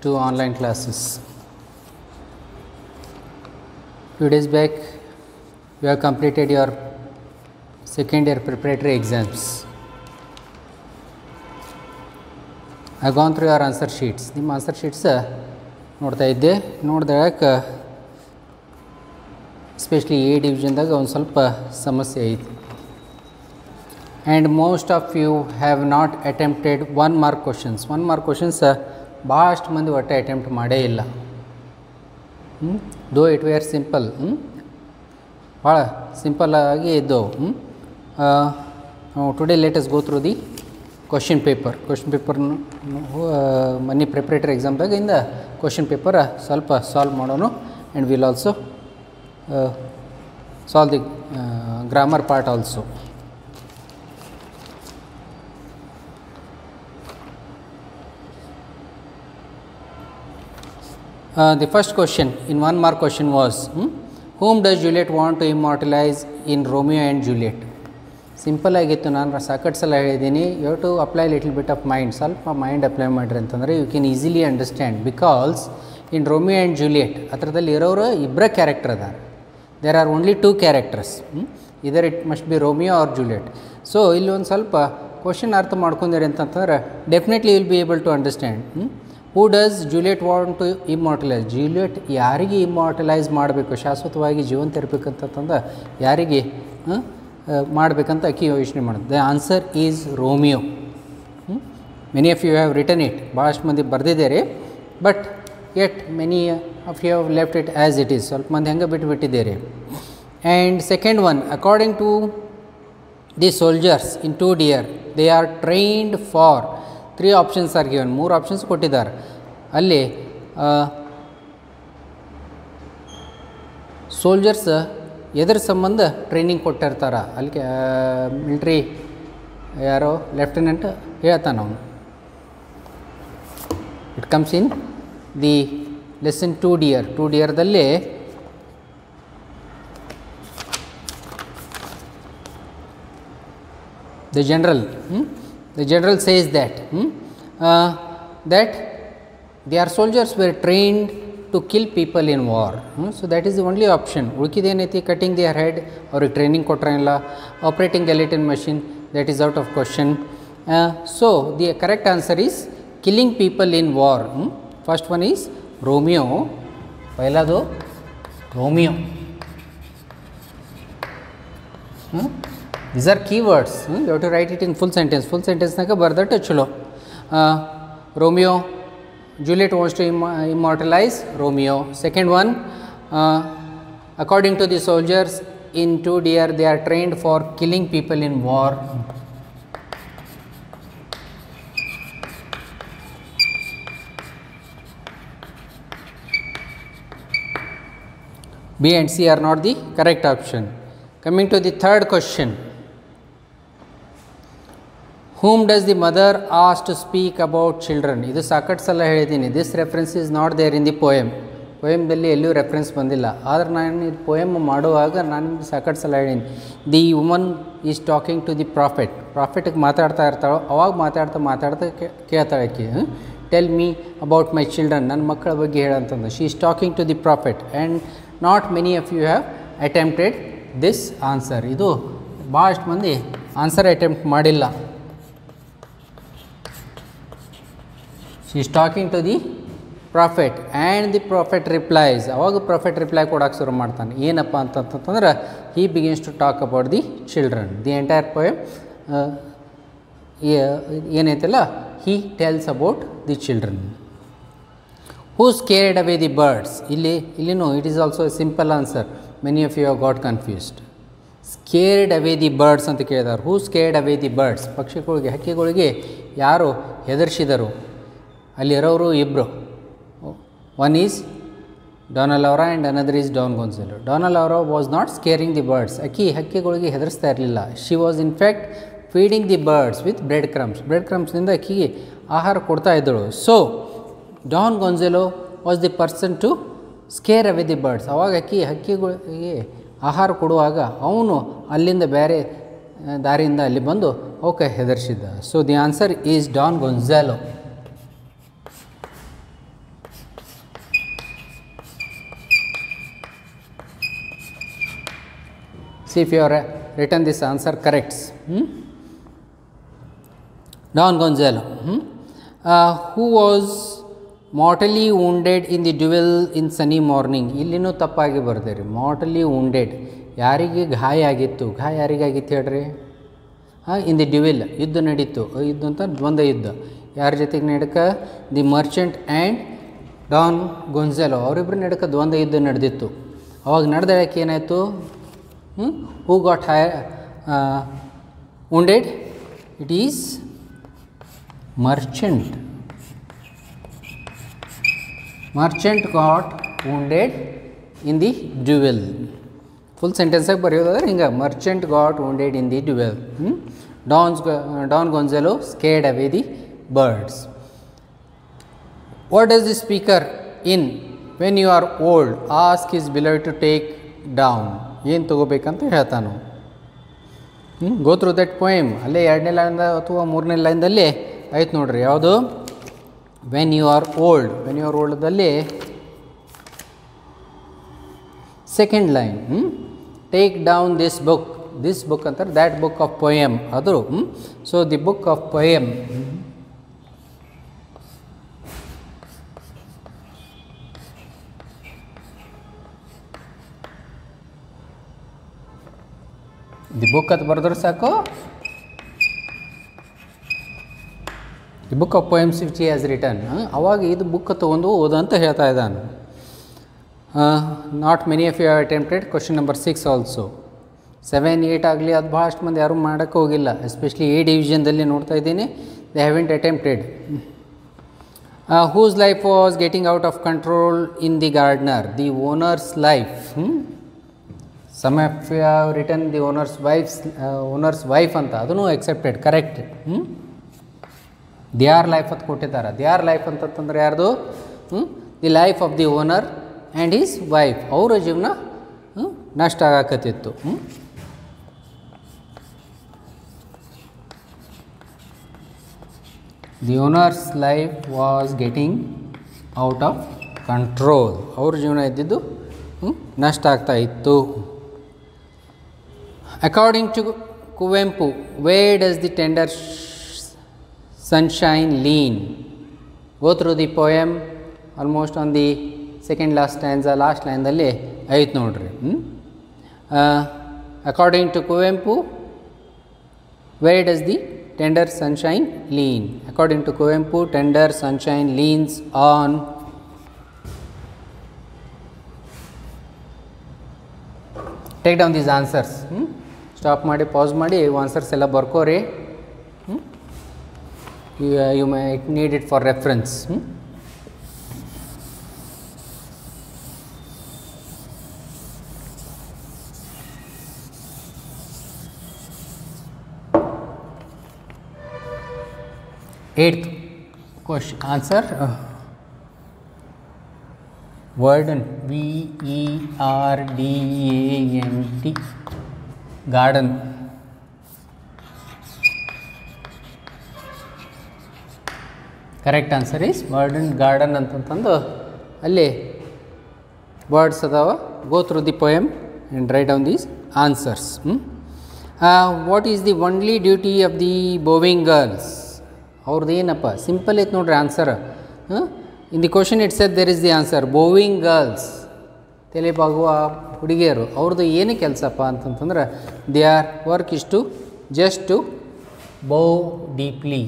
to online classes. Few days back you have completed your second year preparatory exams. I have gone through your answer sheets. ನಿಮ್ಮ answer sheets ನೋಡ್ತಾ ಇದ್ದೆ. ನೋಡಿದಾಗ especially A ಡಿವಿಷನ್ದಾಗ ಒಂದು ಸ್ವಲ್ಪ ಸಮಸ್ಯೆ ಐತಿ. And most of you have not attempted 1 mark questions. 1 mark questions ಭಾಳಷ್ಟು ಮಂದಿ ಒಟ್ಟೆ ಅಟೆಂಪ್ಟ್ ಮಾಡೇ ಇಲ್ಲ. ದೋ ಇಟ್ ವೇರ್ ಸಿಂಪಲ್, ಭಾಳ ಸಿಂಪಲ್ಲಾಗಿ ಇದ್ದವು. Today let us go through the question paper. Question ಪೇಪರ್ನ ಮನಿ ಪ್ರಿಪ್ರೇಟರಿ ಎಕ್ಸಾಮ್ದಾಗ ಇಂದ ಕ್ವಶನ್ ಪೇಪರ್ ಸ್ವಲ್ಪ ಸಾಲ್ವ್ ಮಾಡೋಣ. And will also solve the grammar part also. The first question in 1 mark question was, whom does Juliet want to immortalize in Romeo and Juliet? Simple ಆಗಿತ್ತು. ನಾನು ಸಾಕಷ್ಟು ಸಲ ಹೇಳಿದ್ದೀನಿ, you have to apply little bit of mind. ಸ್ವಲ್ಪ mind apply ಮಾಡಿರಿ ಅಂತಂದರೆ you can easily understand. Because in Romeo and Juliet ಅದರದಲ್ಲಿ ಇರೋರು ಇಬ್ಬರ ಕ್ಯಾರೆಕ್ಟರ್ ಅದಾರ. There are only 2 characters. Either it must be Romeo or Juliet. So ಇಲ್ಲಿ ಒಂದು ಸ್ವಲ್ಪ ಕ್ವಶನ್ ಅರ್ಥ ಮಾಡ್ಕೊಂಡಿರಿ ಅಂತಂತಂದ್ರೆ definitely will be able to understand. Who does Juliet want to immortalise? Juliet ಯಾರಿಗೆ ಇಮ್ಮೋರ್ಟಲೈಸ್ ಮಾಡಬೇಕು, ಶಾಶ್ವತವಾಗಿ ಜೀವಂತ ಇರಬೇಕಂತಂದ್ರೆ ಯಾರಿಗೆ ಮಾಡಬೇಕಂತ ಆಕೆ ಯೋಚನೆ ಮಾಡೋದು. The answer is Romeo. Many of you have written it. ಭಾಳಷ್ಟು ಮಂದಿ ಬರೆದಿದ್ದಾರೆ, but yet many of you have left it as it is. ಸ್ವಲ್ಪ ಮಂದಿ ಹಂಗೆ ಬಿಟ್ಟಿದ್ದಾರೆ. And second one, according to the soldiers in 2 Dear, they are trained for 3 options are given. 3 options ಕೊಟ್ಟಿದ್ದಾರೆ. ಅಲ್ಲಿ soldiers ಎದ್ರ ಸಂಬಂಧ ಟ್ರೈನಿಂಗ್ ಕೊಟ್ಟಿರ್ತಾರೆ. ಅಲ್ಲಿ ಮಿಲ್ಟ್ರಿ ಯಾರೋ ಲೆಫ್ಟಿನೆಂಟ್ ಹೇಳ್ತಾನೆ ಅವನು. It comes in the lesson 2 Dear. 2 Dearದಲ್ಲಿ the general says that that their soldiers were trained to kill people in war. So that is the only option. ಉಳ್ಕಿದೇನೈತಿ, ಕಟಿಂಗ್ their head, ಅವ್ರಿಗೆ training ಕೊಟ್ಟರಿಲ್ಲ. Operating guillotine machine, that is out of question. So the correct answer is killing people in war. First one is Romeo. ಪಹಲಾದು Romeo. These are keywords. You have to write it in full sentence. Full sentence naga bardata chalo. Romeo, Juliet wants to immortalize Romeo. Second one, according to the soldiers in 2 Dear, they are trained for killing people in war. B and C are not the correct option. Coming to the third question. Whom does the mother ask to speak about children? ಇದು ಸಾಕಷ್ಟು ಸಲ ಹೇಳಿದ್ದೀನಿ. This reference is not there in the poem. ಪೋಯಮ್ದಲ್ಲಿ ಎಲ್ಲೂ reference ಬಂದಿಲ್ಲ. ಆದರೆ ನಾನು ಇದು ಪೋಯಮ್ ಮಾಡುವಾಗ ನಾನು ಸಾಕಷ್ಟು ಸಲ ಹೇಳಿದ್ದೀನಿ. The woman is talking to the prophet. ಪ್ರಾಫೆಟ್ಗೆ ಮಾತಾಡ್ತಾ ಇರ್ತಾಳೋ ಅವಾಗ ಮಾತಾಡ್ತಾ ಕೇಳ್ತಾಳೆ ಆಕೆ. Tell me about my children, ನನ್ನ ಮಕ್ಕಳ ಬಗ್ಗೆ ಹೇಳಂತಂದು. She is talking to the prophet. And not many of you have attempted this answer. ಇದು ಭಾಳಷ್ಟು ಮಂದಿ ಆನ್ಸರ್ ಅಟೆಂಪ್ಟ್ ಮಾಡಿಲ್ಲ. She is talking to the prophet and the prophet replies. ಅವಾಗ prophet reply ಕೊಡೋಕೆ ಶುರು ಮಾಡ್ತಾನೆ. ಏನಪ್ಪ ಅಂತಂತಂದ್ರೆ he begins to talk about the children. The entire poem ಏನೈತಲ್ಲ, tells about the children. Who scared away the birds? ಇಲ್ಲಿನೂ it is also a simple answer. Many of you have got confused. Scared away the birds ಅಂತ ಕೇಳಿದಾರೆ. Who scared away the birds? ಪಕ್ಷಿಗಳಿಗೆ, ಹಕ್ಕಿಗಳಿಗೆ ಯಾರು ಹೆದರ್ಸಿದರು? ಅಲ್ಲಿರೋರು ಇಬ್ಬರು. One is Dana Laura and another is Don Gonzalo. Dana Laura was not scaring the birds. ಹಕ್ಕಿಗಳಿಗೆ ಹೆದರಿಸ್ತಾ ಇರಲಿಲ್ಲ. She was in fact feeding the birds with bread crumbs. Bread ಕ್ರಮ್ಸ್ನಿಂದ ಅಕ್ಕಿಗೆ ಆಹಾರ ಕೊಡ್ತಾ ಇದ್ದಳು. So Don Gonzalo was the person to scare away the birds. ಅವಾಗ ಹಕ್ಕಿಗಳಿಗೆ ಆಹಾರ ಕೊಡುವಾಗ ಅವನು ಅಲ್ಲಿಂದ ಬೇರೆ ದಾರಿಯಿಂದ ಅಲ್ಲಿ ಬಂದು ಅವಕ್ಕೆ ಹೆದರಿಸಿದ್ದ. So the answer is Don Gonzalo. See if you have written this answer correct. Don Gonzalo, who was mortally wounded in the duel in Sunny Morning. ಇಲ್ಲಿನೂ ತಪ್ಪಾಗಿ ಬರ್ದೇರಿ. mortally wounded ಯಾರಿಗೆ ಗಾಯ ಆಗಿತ್ತು, ಗಾಯ ಯಾರಿಗಾಗಿತ್ತು ಹೇಳ್ರಿ? ಇನ್ ದಿ ಡ್ಯುವೆಲ್ ಯುದ್ಧ ನಡೀತು. ಯುದ್ಧ ಅಂತ ದ್ವಂದ್ವ ಯುದ್ಧ ಯಾರ ಜೊತೆಗೆ ನಡಕ? The merchant and Don Gonzalo ಅವರಿಬ್ಬರು ನಡಕ ದ್ವಂದ್ವ ಯುದ್ಧ ನಡೆದಿತ್ತು. ಅವಾಗ ನಡೆದಕ್ಕೆ ಏನಾಯಿತು? Who got wounded? It is merchant. Merchant got wounded in the duel. Full ಸೆಂಟೆನ್ಸಾಗಿ ಬರೆಯೋದಾದ್ರೆ ಹಿಂಗೆ, merchant got wounded in the duel. Don Gonzalo scared away the birds. What does the speaker in when you are old ask his beloved to take down? ಏನು ತೊಗೋಬೇಕಂತ ಹೇಳ್ತಾನು. Go through that poem. ಅಲ್ಲೇ 2ನೇ line ಅಥವಾ 3ನೇ ಲೈನ್ದಲ್ಲಿ ಆಯ್ತು ನೋಡ್ರಿ. ಯಾವುದು? When you are old. When you are ಓಲ್ಡ್ದಲ್ಲಿ second line, take down this book. This book ಅಂತಾರೆ ದ್ಯಾಟ್ ಬುಕ್ ಆಫ್ ಪೋಯಮ್ ಅದು. So the book of poem the book ಅಂತ ಬರೆದ್ರೆ ಸಾಕು. The book of poems which he has return. ಅವಾಗ ಇದು book ತೊಗೊಂಡು ಓದಂತ ಹೇಳ್ತಾ ಇದ್ದಾನೆ. Not many of you have attempted question number 6 also. 7, 8 ಆಗಲಿ ಅದು ಭಾಳಷ್ಟು ಮಂದಿ ಯಾರೂ ಮಾಡೋಕ್ಕೆ ಹೋಗಿಲ್ಲ. ಎಸ್ಪೆಷಲಿ ಎ ಡಿವಿಷನ್ದಲ್ಲಿ ನೋಡ್ತಾ ಇದ್ದೀನಿ, they haven't attempted. Whose life was getting out of control in the gardener. The owner's life. Some of you have return the owner's wife ಅಂತ, ಅದನ್ನು accepted, correct. The our life ಅಂತ ಕೊಟ್ಟಿದ್ದಾರೆ. The our life ಅಂತಂದ್ರೆ ಯಾರ್ದು? The life of the owner and is wife. ಅವರ ಜೀವನ ನಷ್ಟ ಆಗಕತ್ತಿತ್ತು. The owner's life was getting out of control. ಅವ್ರ ಜೀವನ ಇದ್ದಿದ್ದು ನಷ್ಟ ಆಗ್ತಾ ಇತ್ತು. According to Kuvempu, where does the tender sunshine lean? Go through the poem almost on the second last stanza, last line dalli ಐತ್ ನೋಡ್ರಿ. According to Kuvempu, where does the tender sunshine lean? According to Kuvempu, tender sunshine leans on take down these answers. Stop ಮಾಡಿ, pause ಮಾಡಿ, answers ಎಲ್ಲ ಬರ್ಕೋರಿ. You might need it for reference. 8th question answer. Verdant, V-E-R-D-A-N-T, garden. Correct answer is verdant garden ಅಂತಂತಂದು ಅಲ್ಲಿ words ಅದಾವ. Go through the poem and write down these answers. What is the only duty of the bowing girls? ಅವ್ರದ್ದು ಏನಪ್ಪ? Simple ಐತೆ ನೋಡ್ರಿ answer. In the question it said there is the answer. Bowing girls, ತಲೆಬಾಗುವ ಹುಡುಗಿಯರು, ಅವ್ರದ್ದು ಏನು ಕೆಲಸಪ್ಪ ಅಂತಂತಂದ್ರೆ they are work is to just to bow deeply.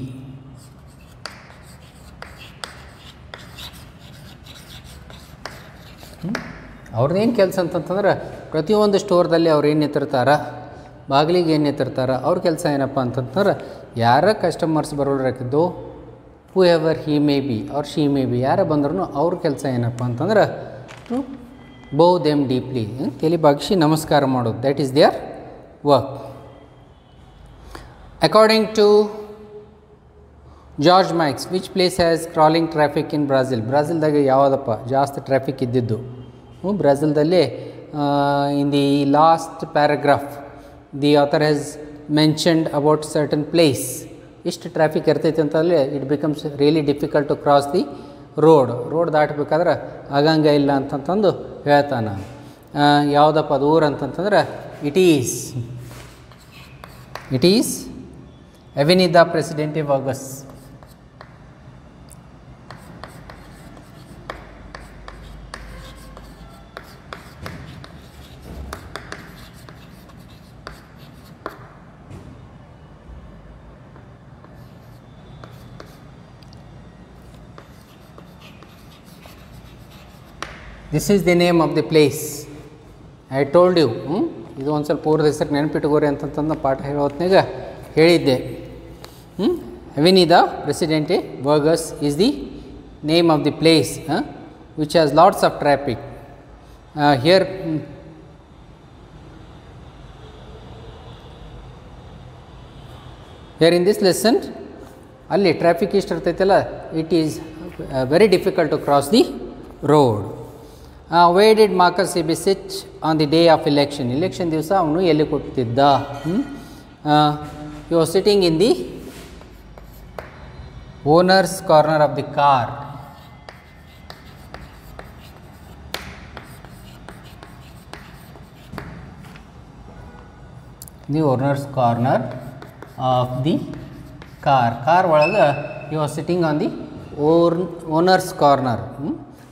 ಅವ್ರದ್ದು ಏನು ಕೆಲಸ ಅಂತಂತಂದ್ರೆ ಪ್ರತಿಯೊಂದು ಸ್ಟೋರ್ದಲ್ಲಿ ಅವ್ರು ಏನು ಎತ್ತಿರ್ತಾರ, ಬಾಗಿಲಿಗೆ ಏನು ಎತ್ತಿರ್ತಾರ, ಅವ್ರ ಕೆಲಸ ಏನಪ್ಪ ಅಂತಂತಂದ್ರೆ ಯಾರ ಕಸ್ಟಮರ್ಸ್ ಬರೋರಾಕಿದ್ದು, whoever he may be or she may be, ಯಾರ ಬಂದ್ರೂ ಅವ್ರ ಕೆಲಸ ಏನಪ್ಪ ಅಂತಂದ್ರೆ ಟು ಬೋ ದೆಮ್ ಡೀಪ್ಲಿ, ತಲೆ ಬಾಗಿಸಿ ನಮಸ್ಕಾರ ಮಾಡೋದು. That is their work. According to George Mikes, which place has crawling traffic in Brazil? ಬ್ರಾಝಿಲ್ದಾಗ ಯಾವುದಪ್ಪ ಜಾಸ್ತಿ ಟ್ರಾಫಿಕ್ ಇದ್ದಿದ್ದು? ಬ್ರಾಝಿಲ್ದಲ್ಲಿ in the last paragraph the author has mentioned about certain place. ಇಷ್ಟು ಟ್ರಾಫಿಕ್ ಇರ್ತೈತೆ ಅಂತಂದರೆ it becomes really difficult to cross the road ದಾಟಬೇಕಾದ್ರೆ ಆಗಂಗ ಇಲ್ಲ ಅಂತಂತಂದು ಹೇಳ್ತಾನೆ. ಯಾವುದಪ್ಪ ಅದು ಊರು ಅಂತಂತಂದ್ರೆ It is Avenida Presidente Vargas. This is the name of the place. I told you. ಇದು ಒಂದು ಸ್ವಲ್ಪ ಊರದ ಹೆಸರು ನೆನಪಿಟ್ಟುಕೋರಿ ಅಂತಂತಂದು ಪಾಠ ಹೇಳೋ ಹೊತ್ನಾಗ ಹೇಳಿದ್ದೆ. Avenida Presidente Vargas is the name of the place which has lots of traffic. Here in this lesson, ಅಲ್ಲಿ traffic ಎಷ್ಟು ಇರ್ತೈತಲ್ಲ, it is very difficult to cross the road. Where did Marcus Seebe sit on the day of election? Election ದಿವಸ ಅವನು ಎಲ್ಲಿ ಕೂತಿದ್ದ? He was sitting in the owner's corner of the car. The owner's corner of the car. Car ಒಳಗೆ he was sitting on the owner's corner.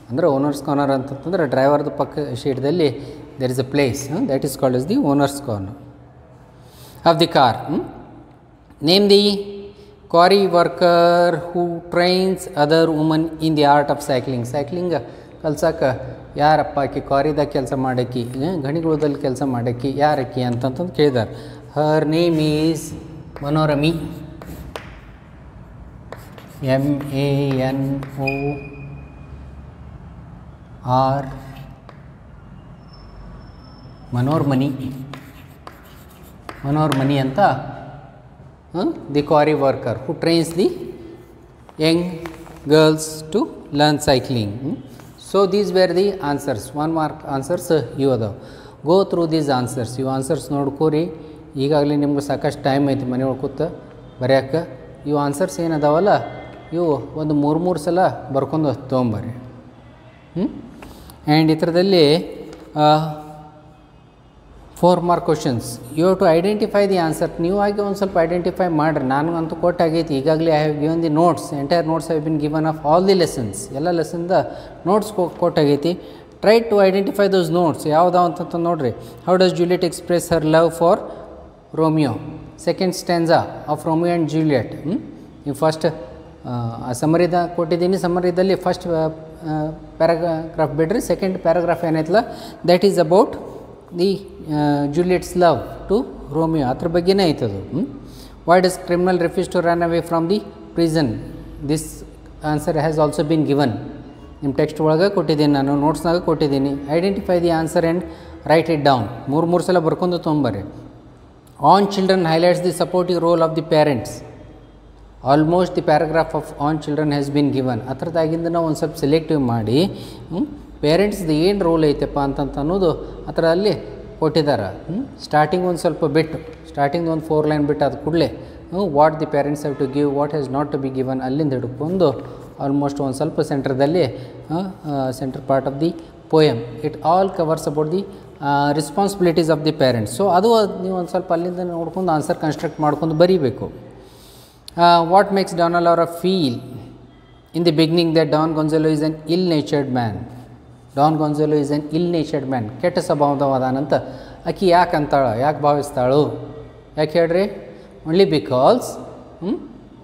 ಅಂದರೆ owner's corner ಅಂತಂತಂದರೆ ಡ್ರೈವರ್ದು ಪಕ್ಕ ಶೀಟ್ದಲ್ಲಿ there is a place that is called as the owner's corner of the car. Name the quarry worker who trains other woman in the art of cycling. Cycling ಕಲ್ಸಕ್ಕೆ ಯಾರಪ್ಪ ಆಕಿ ಕ್ವಾರಿದಾಗ ಕೆಲಸ ಮಾಡಕ್ಕಿ, ಗಣಿಗಳದಲ್ಲಿ ಕೆಲಸ ಮಾಡಕ್ಕಿ, ಯಾರಕ್ಕಿ ಅಂತಂತಂದು ಕೇಳಿದಾರೆ. Her name is Manorami, MANOR Manormani ಅಂತ the quarry worker who trains the young girls to learn cycling. So these where the answers. 1 mark answers ಇವು ಅದಾವೆ. Go through these answers. ಇವು ಆನ್ಸರ್ಸ್ ನೋಡ್ಕೋರಿ. ಈಗಾಗಲೇ ನಿಮ್ಗೆ ಸಾಕಷ್ಟು ಟೈಮ್ ಐತಿ ಮನೆ ಒಳಗೆ ಬರೆಯೋಕ್ಕೆ. ಇವು ಆನ್ಸರ್ಸ್ ಏನದಾವಲ್ಲ ಇವು ಒಂದು 3 ಸಲ ಬರ್ಕೊಂಡು ತೊಗೊಂಬರ್ರಿ. ಆ್ಯಂಡ್ ಇದರಲ್ಲಿ 4 mark questions. You have to identify the answer. ನೀವು ಆಗಿ ಒಂದು ಸ್ವಲ್ಪ ಐಡೆಂಟಿಫೈ ಮಾಡಿರಿ. ನನಗಂತೂ ಕೊಟ್ಟಾಗೈತಿ ಈಗಾಗಲೇ. I have given the notes. Entire notes have been given of all the lessons. ಎಲ್ಲ ಲೆಸನ್ದ ನೋಟ್ಸ್ ಕೊಟ್ಟಾಗೈತಿ. Try to identify those notes. ಯಾವುದಾವ ಅಂತಂತ ನೋಡಿರಿ. How does Juliet express her love for Romeo? Second stanza of Romeo and Juliet. ನೀವು first ಸಮರಿದ ಕೊಟ್ಟಿದ್ದೀನಿ. ಸಮರಿದಲ್ಲಿ ಫಸ್ಟ್ ಪ್ಯಾರಾಗ್ರಾಫ್ ಬಿಡ್ರಿ. ಸೆಕೆಂಡ್ ಪ್ಯಾರಾಗ್ರಾಫ್ ಏನೈತಲ್ಲ that is about the Juliet's love to Romeo. ಅದ್ರ ಬಗ್ಗೆನೇ ಐತದು. Why does criminal refuse to run away from the prison? This answer has also been given. ನಿಮ್ಮ ಟೆಕ್ಸ್ಟ್ ಒಳಗೆ ಕೊಟ್ಟಿದ್ದೀನಿ, ನಾನು ನೋಟ್ಸ್ನಾಗ ಕೊಟ್ಟಿದ್ದೀನಿ. Identify the answer and write it down. 3 ಸಲ ಬರ್ಕೊಂಡು ತೊಗೊಂಬರ್ರಿ. On children highlights the supportive role of the parents. Almost the paragraph of on children has been given. ಅದರದಾಗಿಂದ ನಾವು ಒಂದು ಸ್ವಲ್ಪ ಸೆಲೆಕ್ಟಿವ್ ಮಾಡಿ ಪೇರೆಂಟ್ಸ್ದು ಏನು ರೋಲ್ ಐತೆಪ್ಪ ಅಂತಂತ ಅನ್ನೋದು ಅದರಲ್ಲಿ ಕೊಟ್ಟಿದ್ದಾರೆ. ಸ್ಟಾರ್ಟಿಂಗ್ ಒಂದು ಸ್ವಲ್ಪ ಬಿಟ್ಟು, ಸ್ಟಾರ್ಟಿಂಗ್ ಒಂದು 4 ಲೈನ್ ಬಿಟ್ಟು ಅದು ಕೂಡಲೇ what the parents have to give, what has not to be given ಅಲ್ಲಿಂದ ಹಿಡ್ಕೊಂಡು ಆಲ್ಮೋಸ್ಟ್ ಒಂದು ಸ್ವಲ್ಪ ಸೆಂಟ್ರದಲ್ಲಿ centre part of the poem. It all covers about the responsibilities of the parents. So ಅದು ನೀವು ಒಂದು ಸ್ವಲ್ಪ ಅಲ್ಲಿಂದ ನೋಡ್ಕೊಂಡು ಆನ್ಸರ್ ಕನ್ಸ್ಟ್ರಕ್ಟ್ ಮಾಡ್ಕೊಂಡು ಬರೀಬೇಕು. What makes Donna Laura feel in the beginning that Don Gonzalo is an ill-natured man? Don Gonzalo is an ill-natured man. ಕೆಟ್ಟ ಸ್ವಭಾವದವಾದಂತ ಆಕಿ ಯಾಕೆ ಅಂತಾಳ, ಯಾಕೆ ಭಾವಿಸ್ತಾಳು? ಯಾಕೆ ಹೇಳ್ರಿ? Only because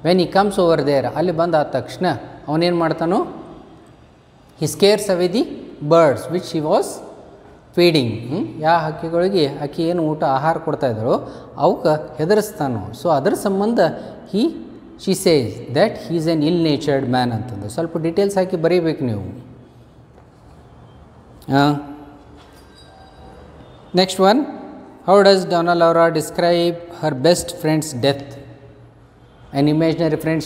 when he comes over there, ಅಲ್ಲಿ ಬಂದಾದ ತಕ್ಷಣ ಅವನೇನು ಮಾಡ್ತಾನೋ, he scares away the birds which he was feeding. ಯಾವ ಹಕ್ಕಿಗಳಿಗೆ ಆಕಿ ಏನು ಆಹಾರ ಕೊಡ್ತಾಯಿದ್ದಳು ಅವಕ್ಕೆ ಹೆದರಿಸ್ತಾನೋ. ಸೊ ಅದರ ಸಂಬಂಧ she says that he is an ill natured man ಅಂತಂದು ಸ್ವಲ್ಪ ಡೀಟೇಲ್ಸ್ ಹಾಕಿ ಬರೀಬೇಕು ನೀವು. Next one, how does Dana Laura describe her best friend's death? An imaginary friend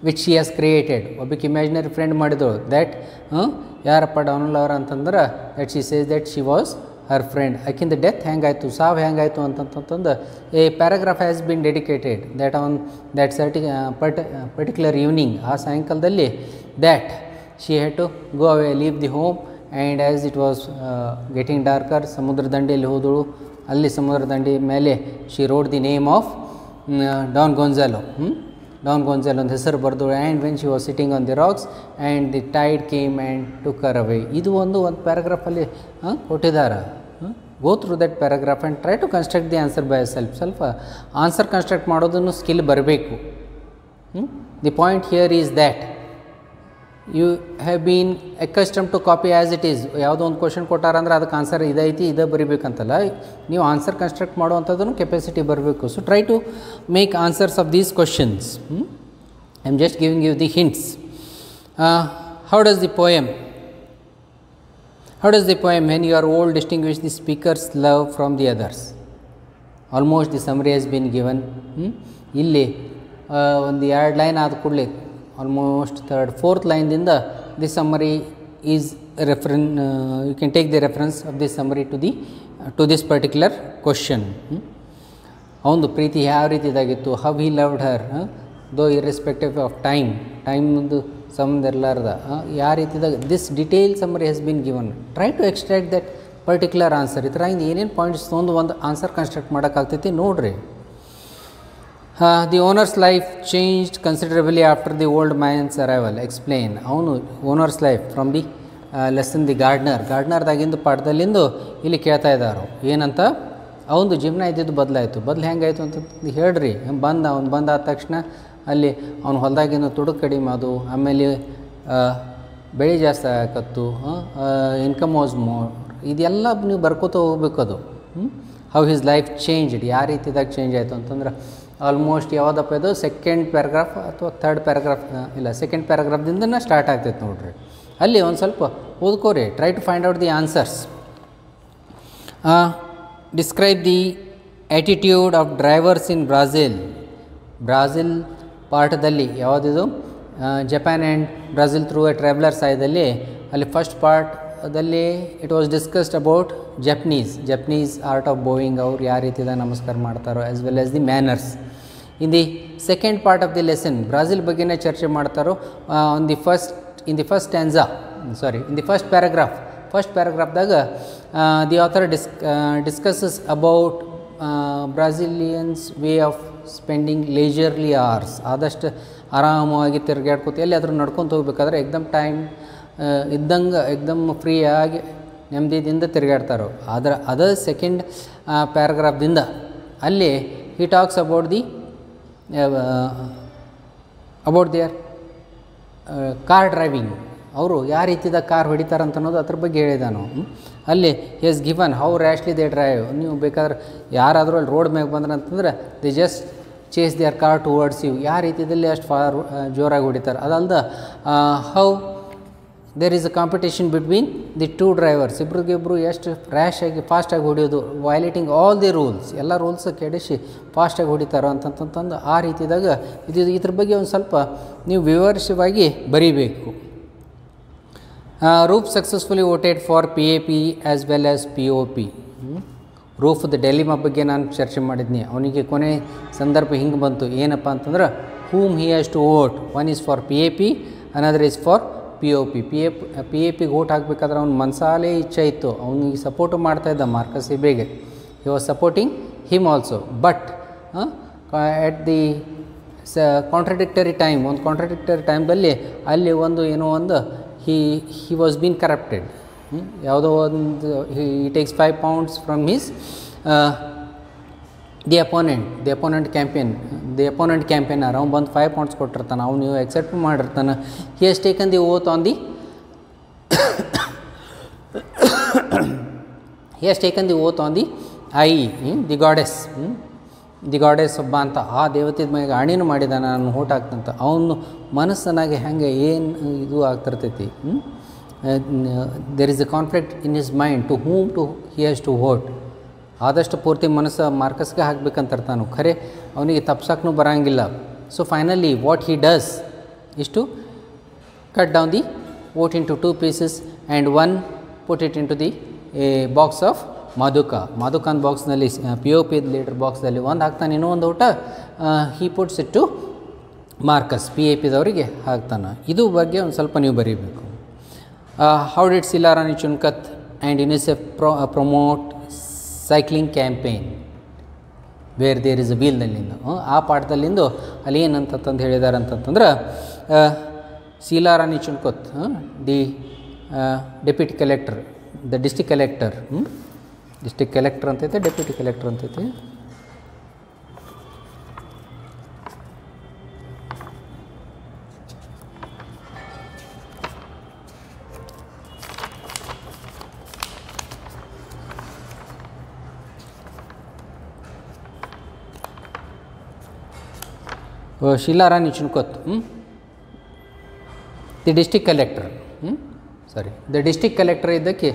which she has created. ಒಬ್ಬಕ್ಕೆ ಇಮ್ಯಾಜಿನರಿ ಫ್ರೆಂಡ್ ಮಾಡಿದಳು. That ಯಾರಪ್ಪ Dana Laura ಅಂತಂದ್ರೆ that she says that she was her friend. ಆಕಿಂದ death ಹೆಂಗಾಯಿತು, ಸಾವು ಹೆಂಗಾಯಿತು ಅಂತಂತಂದು a paragraph has been dedicated that on that particular evening. ಆ ಸಾಯಂಕಾಲದಲ್ಲಿ that she had to go away, leave the home, and as it was getting darker, ಸಮುದ್ರ ದಂಡೆಯಲ್ಲಿ ಹೋದಳು. ಅಲ್ಲಿ ಸಮುದ್ರ ದಂಡಿ ಮೇಲೆ she wrote the name of Don Gonzalo. Don Gonzalo ಒಂದು ಹೆಸರು ಬರೆದು and when she was sitting on the rocks and the tide came and took her away. ಇದು ಒಂದು ಪ್ಯಾರಾಗ್ರಾಫಲ್ಲಿ ಕೊಟ್ಟಿದ್ದಾರೆ. Go through that paragraph and try to construct the answer by self. ಸ್ವಲ್ಪ answer construct ಮಾಡೋದನ್ನು skill ಬರಬೇಕು. The point here is that you have been accustom to copy as it is. ಯಾವುದೋ ಒಂದು question ಕೊಟ್ಟಾರಂದ್ರೆ ಅದಕ್ಕೆ ಆನ್ಸರ್ ಇದೈತಿ ಇದೇ ಬರಿಬೇಕಂತಲ್ಲ, ನೀವು answer construct ಮಾಡುವಂಥದ್ದನ್ನು ಕೆಪಾಸಿಟಿ ಬರಬೇಕು. So try to make answers of these questions. I am just giving you the hints. How does the poem when you are old distinguish the speaker's love from the others? Almost the summary has been given. ಇಲ್ಲಿ ಒಂದು 2 line ಆದ ಕೂಡಲೇ almost 3rd 4th ಲೈನ್ದಿಂದ the summary is you can take the reference of this summary to this particular question. ಅವನದು ಪ್ರೀತಿ ಯಾವ ರೀತಿದಾಗಿತ್ತು, how he loved ಹರ್, ದೋ irrespective of ಟೈಮ್ದು ಸಂಬಂಧ ಇರಲಾರ್ದ ಯಾವ ರೀತಿದಾಗ this detail summary has been given. Try to extract that particular answer. ಈ ಥರ ಏನೇನು ಪಾಯಿಂಟ್ಸ್ ತೊಗೊಂಡು ಒಂದು ಆನ್ಸರ್ ಕನ್ಸ್ಟ್ರಕ್ಟ್ ಮಾಡೋಕ್ಕಾಗ್ತೈತಿ ನೋಡಿರಿ. The owner's life changed considerably after the old man's arrival. Explain. ಅವನು owner's life from the lesson the ಗಾರ್ಡ್ನರ್ದಾಗಿಂದು ಪಾಠದಲ್ಲಿಂದು ಇಲ್ಲಿ ಕೇಳ್ತಾ ಇದ್ದಾರೋ ಏನಂತ, ಅವನು ಜೀವನ ಇದ್ದಿದ್ದು ಬದಲಾಯಿತು. ಹೆಂಗಾಯಿತು ಅಂತ ಹೇಳ್ರಿ. ಅವ್ನು ಬಂದಾದ ತಕ್ಷಣ ಅಲ್ಲಿ ಅವ್ನು ಹೊಲದಾಗಿಂದು ತುಡುಕು ಕಡಿಮೆ ಅದು, ಆಮೇಲೆ ಬೆಳೆ ಜಾಸ್ತಿ ಆಗಕತ್ತು, ಇನ್ಕಮ್ ವಾಸ್ ಮೋರ್, ಇದೆಲ್ಲ ನೀವು ಬರ್ಕೋತ ಹೋಗ್ಬೇಕು. ಅದು ಹೌ ಹಿಸ್ ಲೈಫ್ ಚೇಂಜ್ಡ್, ಯಾವ ರೀತಿದಾಗ ಚೇಂಜ್ ಆಯಿತು ಅಂತಂದ್ರೆ ಆಲ್ಮೋಸ್ಟ್ ಯಾವುದಪ್ಪ ಇದು 2nd ಪ್ಯಾರಾಗ್ರಾಫ್ ಅಥವಾ 3rd ಪ್ಯಾರಾಗ್ರಾಫ್ ಇಲ್ಲ 2nd ಪ್ಯಾರಾಗ್ರಾಫ್ದಿಂದನೇ ಸ್ಟಾರ್ಟ್ ಆಗ್ತೈತೆ ನೋಡ್ರಿ. ಅಲ್ಲಿ ಒಂದು ಸ್ವಲ್ಪ ಓದ್ಕೋರಿ. Try to find out the answers. Describe the attitude of drivers in Brazil ಪಾಠದಲ್ಲಿ ಯಾವುದಿದು Japan and Brazil through a traveller's ಆಯ್ದಲ್ಲಿ ಅಲ್ಲಿ ಫಸ್ಟ್ ಪಾರ್ಟ್ದಲ್ಲಿ it was discussed about Japanese art of bowing. ಅವ್ರು ಯಾವ ರೀತಿದಾಗ ನಮಸ್ಕಾರ ಮಾಡ್ತಾರೋ as well as the manners. In the 2nd part of the lesson Brazil ಬಗ್ಗೆನೇ ಚರ್ಚೆ ಮಾಡ್ತಾರೋ. ಇನ್ ದಿ ಫಸ್ಟ್ ಪ್ಯಾರಾಗ್ರಾಫ್ದಾಗ the author discusses about Brazilians way of spending leisurely hours. ಆದಷ್ಟು ಆರಾಮವಾಗಿ ತಿರುಗಾಡ್ಕೋತ ಎಲ್ಲಿ ಅದ್ರ ನಡ್ಕೊತ ಹೋಗ್ಬೇಕಾದ್ರೆ ಟೈಮ್ ಇದ್ದಂಗೆ ಫ್ರೀಯಾಗಿ ನೆಮ್ಮದಿಯಿಂದ ತಿರುಗಾಡ್ತಾರೋ. ಅದರ 2nd ಪ್ಯಾರಾಗ್ರಾಫ್ದಿಂದ ಅಲ್ಲಿ he talks about their car driving. ಅವರು ಯಾವ ರೀತಿದಾಗ ಕಾರ್ ಹೊಡಿತಾರಂತ ಅನ್ನೋದು ಅದ್ರ ಬಗ್ಗೆ ಹೇಳಿದಾನು. ಅಲ್ಲಿ as given how rashly they drive. ನೀವು ಬೇಕಾದ್ರೆ ಯಾರಾದರೂ ಅಲ್ಲಿ ರೋಡ್ ಮ್ಯಾಗೆ ಬಂದ್ರೆ ಅಂತಂದ್ರೆ they just chase their car towards you. ಯಾವ ರೀತಿಯಲ್ಲಿ ಅಷ್ಟು ಜೋರಾಗಿ ಹೊಡಿತಾರೆ. ಅದಲ್ದ how there is a competition between the 2 drivers. ಇಬ್ರಿಗಿಬ್ರು ಎಷ್ಟು ರ್ಯಾಶಾಗಿ ಫಾಸ್ಟಾಗಿ ಹೊಡಿಯೋದು, ವೈಲೇಟಿಂಗ್ ಆಲ್ ದಿ ರೂಲ್ಸ್, ಎಲ್ಲ ರೂಲ್ಸ್ ಕೆಡಿಸಿ ಫಾಸ್ಟಾಗಿ ಹೊಡಿತಾರೋ ಅಂತಂತಂದು ಆ ರೀತಿದಾಗ ಇದ್ರ ಬಗ್ಗೆ ಒಂದು ಸ್ವಲ್ಪ ನೀವು ವಿವರಿಸವಾಗಿ ಬರೀಬೇಕು. Roop successfully voted for PAP as well as POP. ರೂಫ್ದ ಡೆಲಿಮಾ ಬಗ್ಗೆ ನಾನು ಚರ್ಚೆ ಮಾಡಿದ್ನಿ. ಅವನಿಗೆ ಕೊನೆ ಸಂದರ್ಭ ಹಿಂಗೆ ಬಂತು, ಏನಪ್ಪ ಅಂತಂದ್ರೆ whom he has to vote. One is for PAP, another is for POP. PAPಗೆ ವೋಟ್ ಹಾಕಬೇಕಾದ್ರೆ ಅವ್ನ ಮನಸಾಲೇ ಇಚ್ಛೆ ಇತ್ತು. ಅವನಿಗೆ ಸಪೋರ್ಟು ಮಾಡ್ತಾಯಿದ್ದ ಮಾರ್ಕಸ್ ಎಬೆಗೆ. He was supporting him also. But at the contradictory ಟೈಮ್ದಲ್ಲಿ ಅಲ್ಲಿ ಏನೋ ಒಂದು he was being corrupted. ಯಾವುದೋ ಒಂದು he takes 5 pounds from his the opponent campaigner. ಅವ್ನು ಬಂದು 5 pounds ಕೊಟ್ಟಿರ್ತಾನೆ, ಅವನು ಎಕ್ಸೆಪ್ಟ್ ಮಾಡಿರ್ತಾನೆ. he has taken the oath on the the goddess ಒಬ್ಬ ಅಂತ ಆ ದೇವತೆ ಮೇಲೆ ಅಣಿನೂ ಮಾಡಿದಾನೆ, ನಾನು ಓಟ್ ಹಾಕ್ತಂತ. ಅವನು ಮನಸ್ಸನ್ನಾಗೆ ಹೆಂಗೆ ಏನು ಇದು ಆಗ್ತಿರ್ತೈತಿ. There is a conflict in his mind to whom he has to vote. ಆದಷ್ಟು ಪೂರ್ತಿ ಮನಸ್ಸು ಮಾರ್ಕಸ್ಗೆ ಹಾಕ್ಬೇಕಂತಿರ್ತಾನು, ಖರೆ ಅವನಿಗೆ ತಪ್ಸಕ್ಕೂ ಬರೋಂಗಿಲ್ಲ. So finally what he does is to cut down the vote into 2 pieces and 1 put it in to the box of ಮಾಧುಕಾನ್ ಬಾಕ್ಸ್ನಲ್ಲಿ POP ಲೀಡರ್ ಬಾಕ್ಸ್ದಲ್ಲಿ ಒಂದು ಹಾಕ್ತಾನೆ, ಇನ್ನೊಂದು ಊಟ he puts it to Marcus PAPದವರಿಗೆ ಹಾಕ್ತಾನೆ. ಇದು ಬಗ್ಗೆ ಒಂದು ಸ್ವಲ್ಪ ನೀವು ಬರೀಬೇಕು. How did Sheela Rani Chunkath and UNICEF promote cycling campaign where there is a ವೀಲ್ನಲ್ಲಿಂದು ಆ ಪಾಠದಲ್ಲಿಂದು ಅಲ್ಲಿ ಏನಂತಂದು ಹೇಳಿದ್ದಾರೆ ಅಂತಂತಂದ್ರೆ Sheela Rani Chunkath the deputy collector the district collector district collector ಅಂತೈತೆ ಡೆಪ್ಯೂಟಿ ಕಲೆಕ್ಟರ್ ಅಂತೈತೆ Sheela Rani Chunkath the district collector the district collector ಇದ್ದಕ್ಕೆ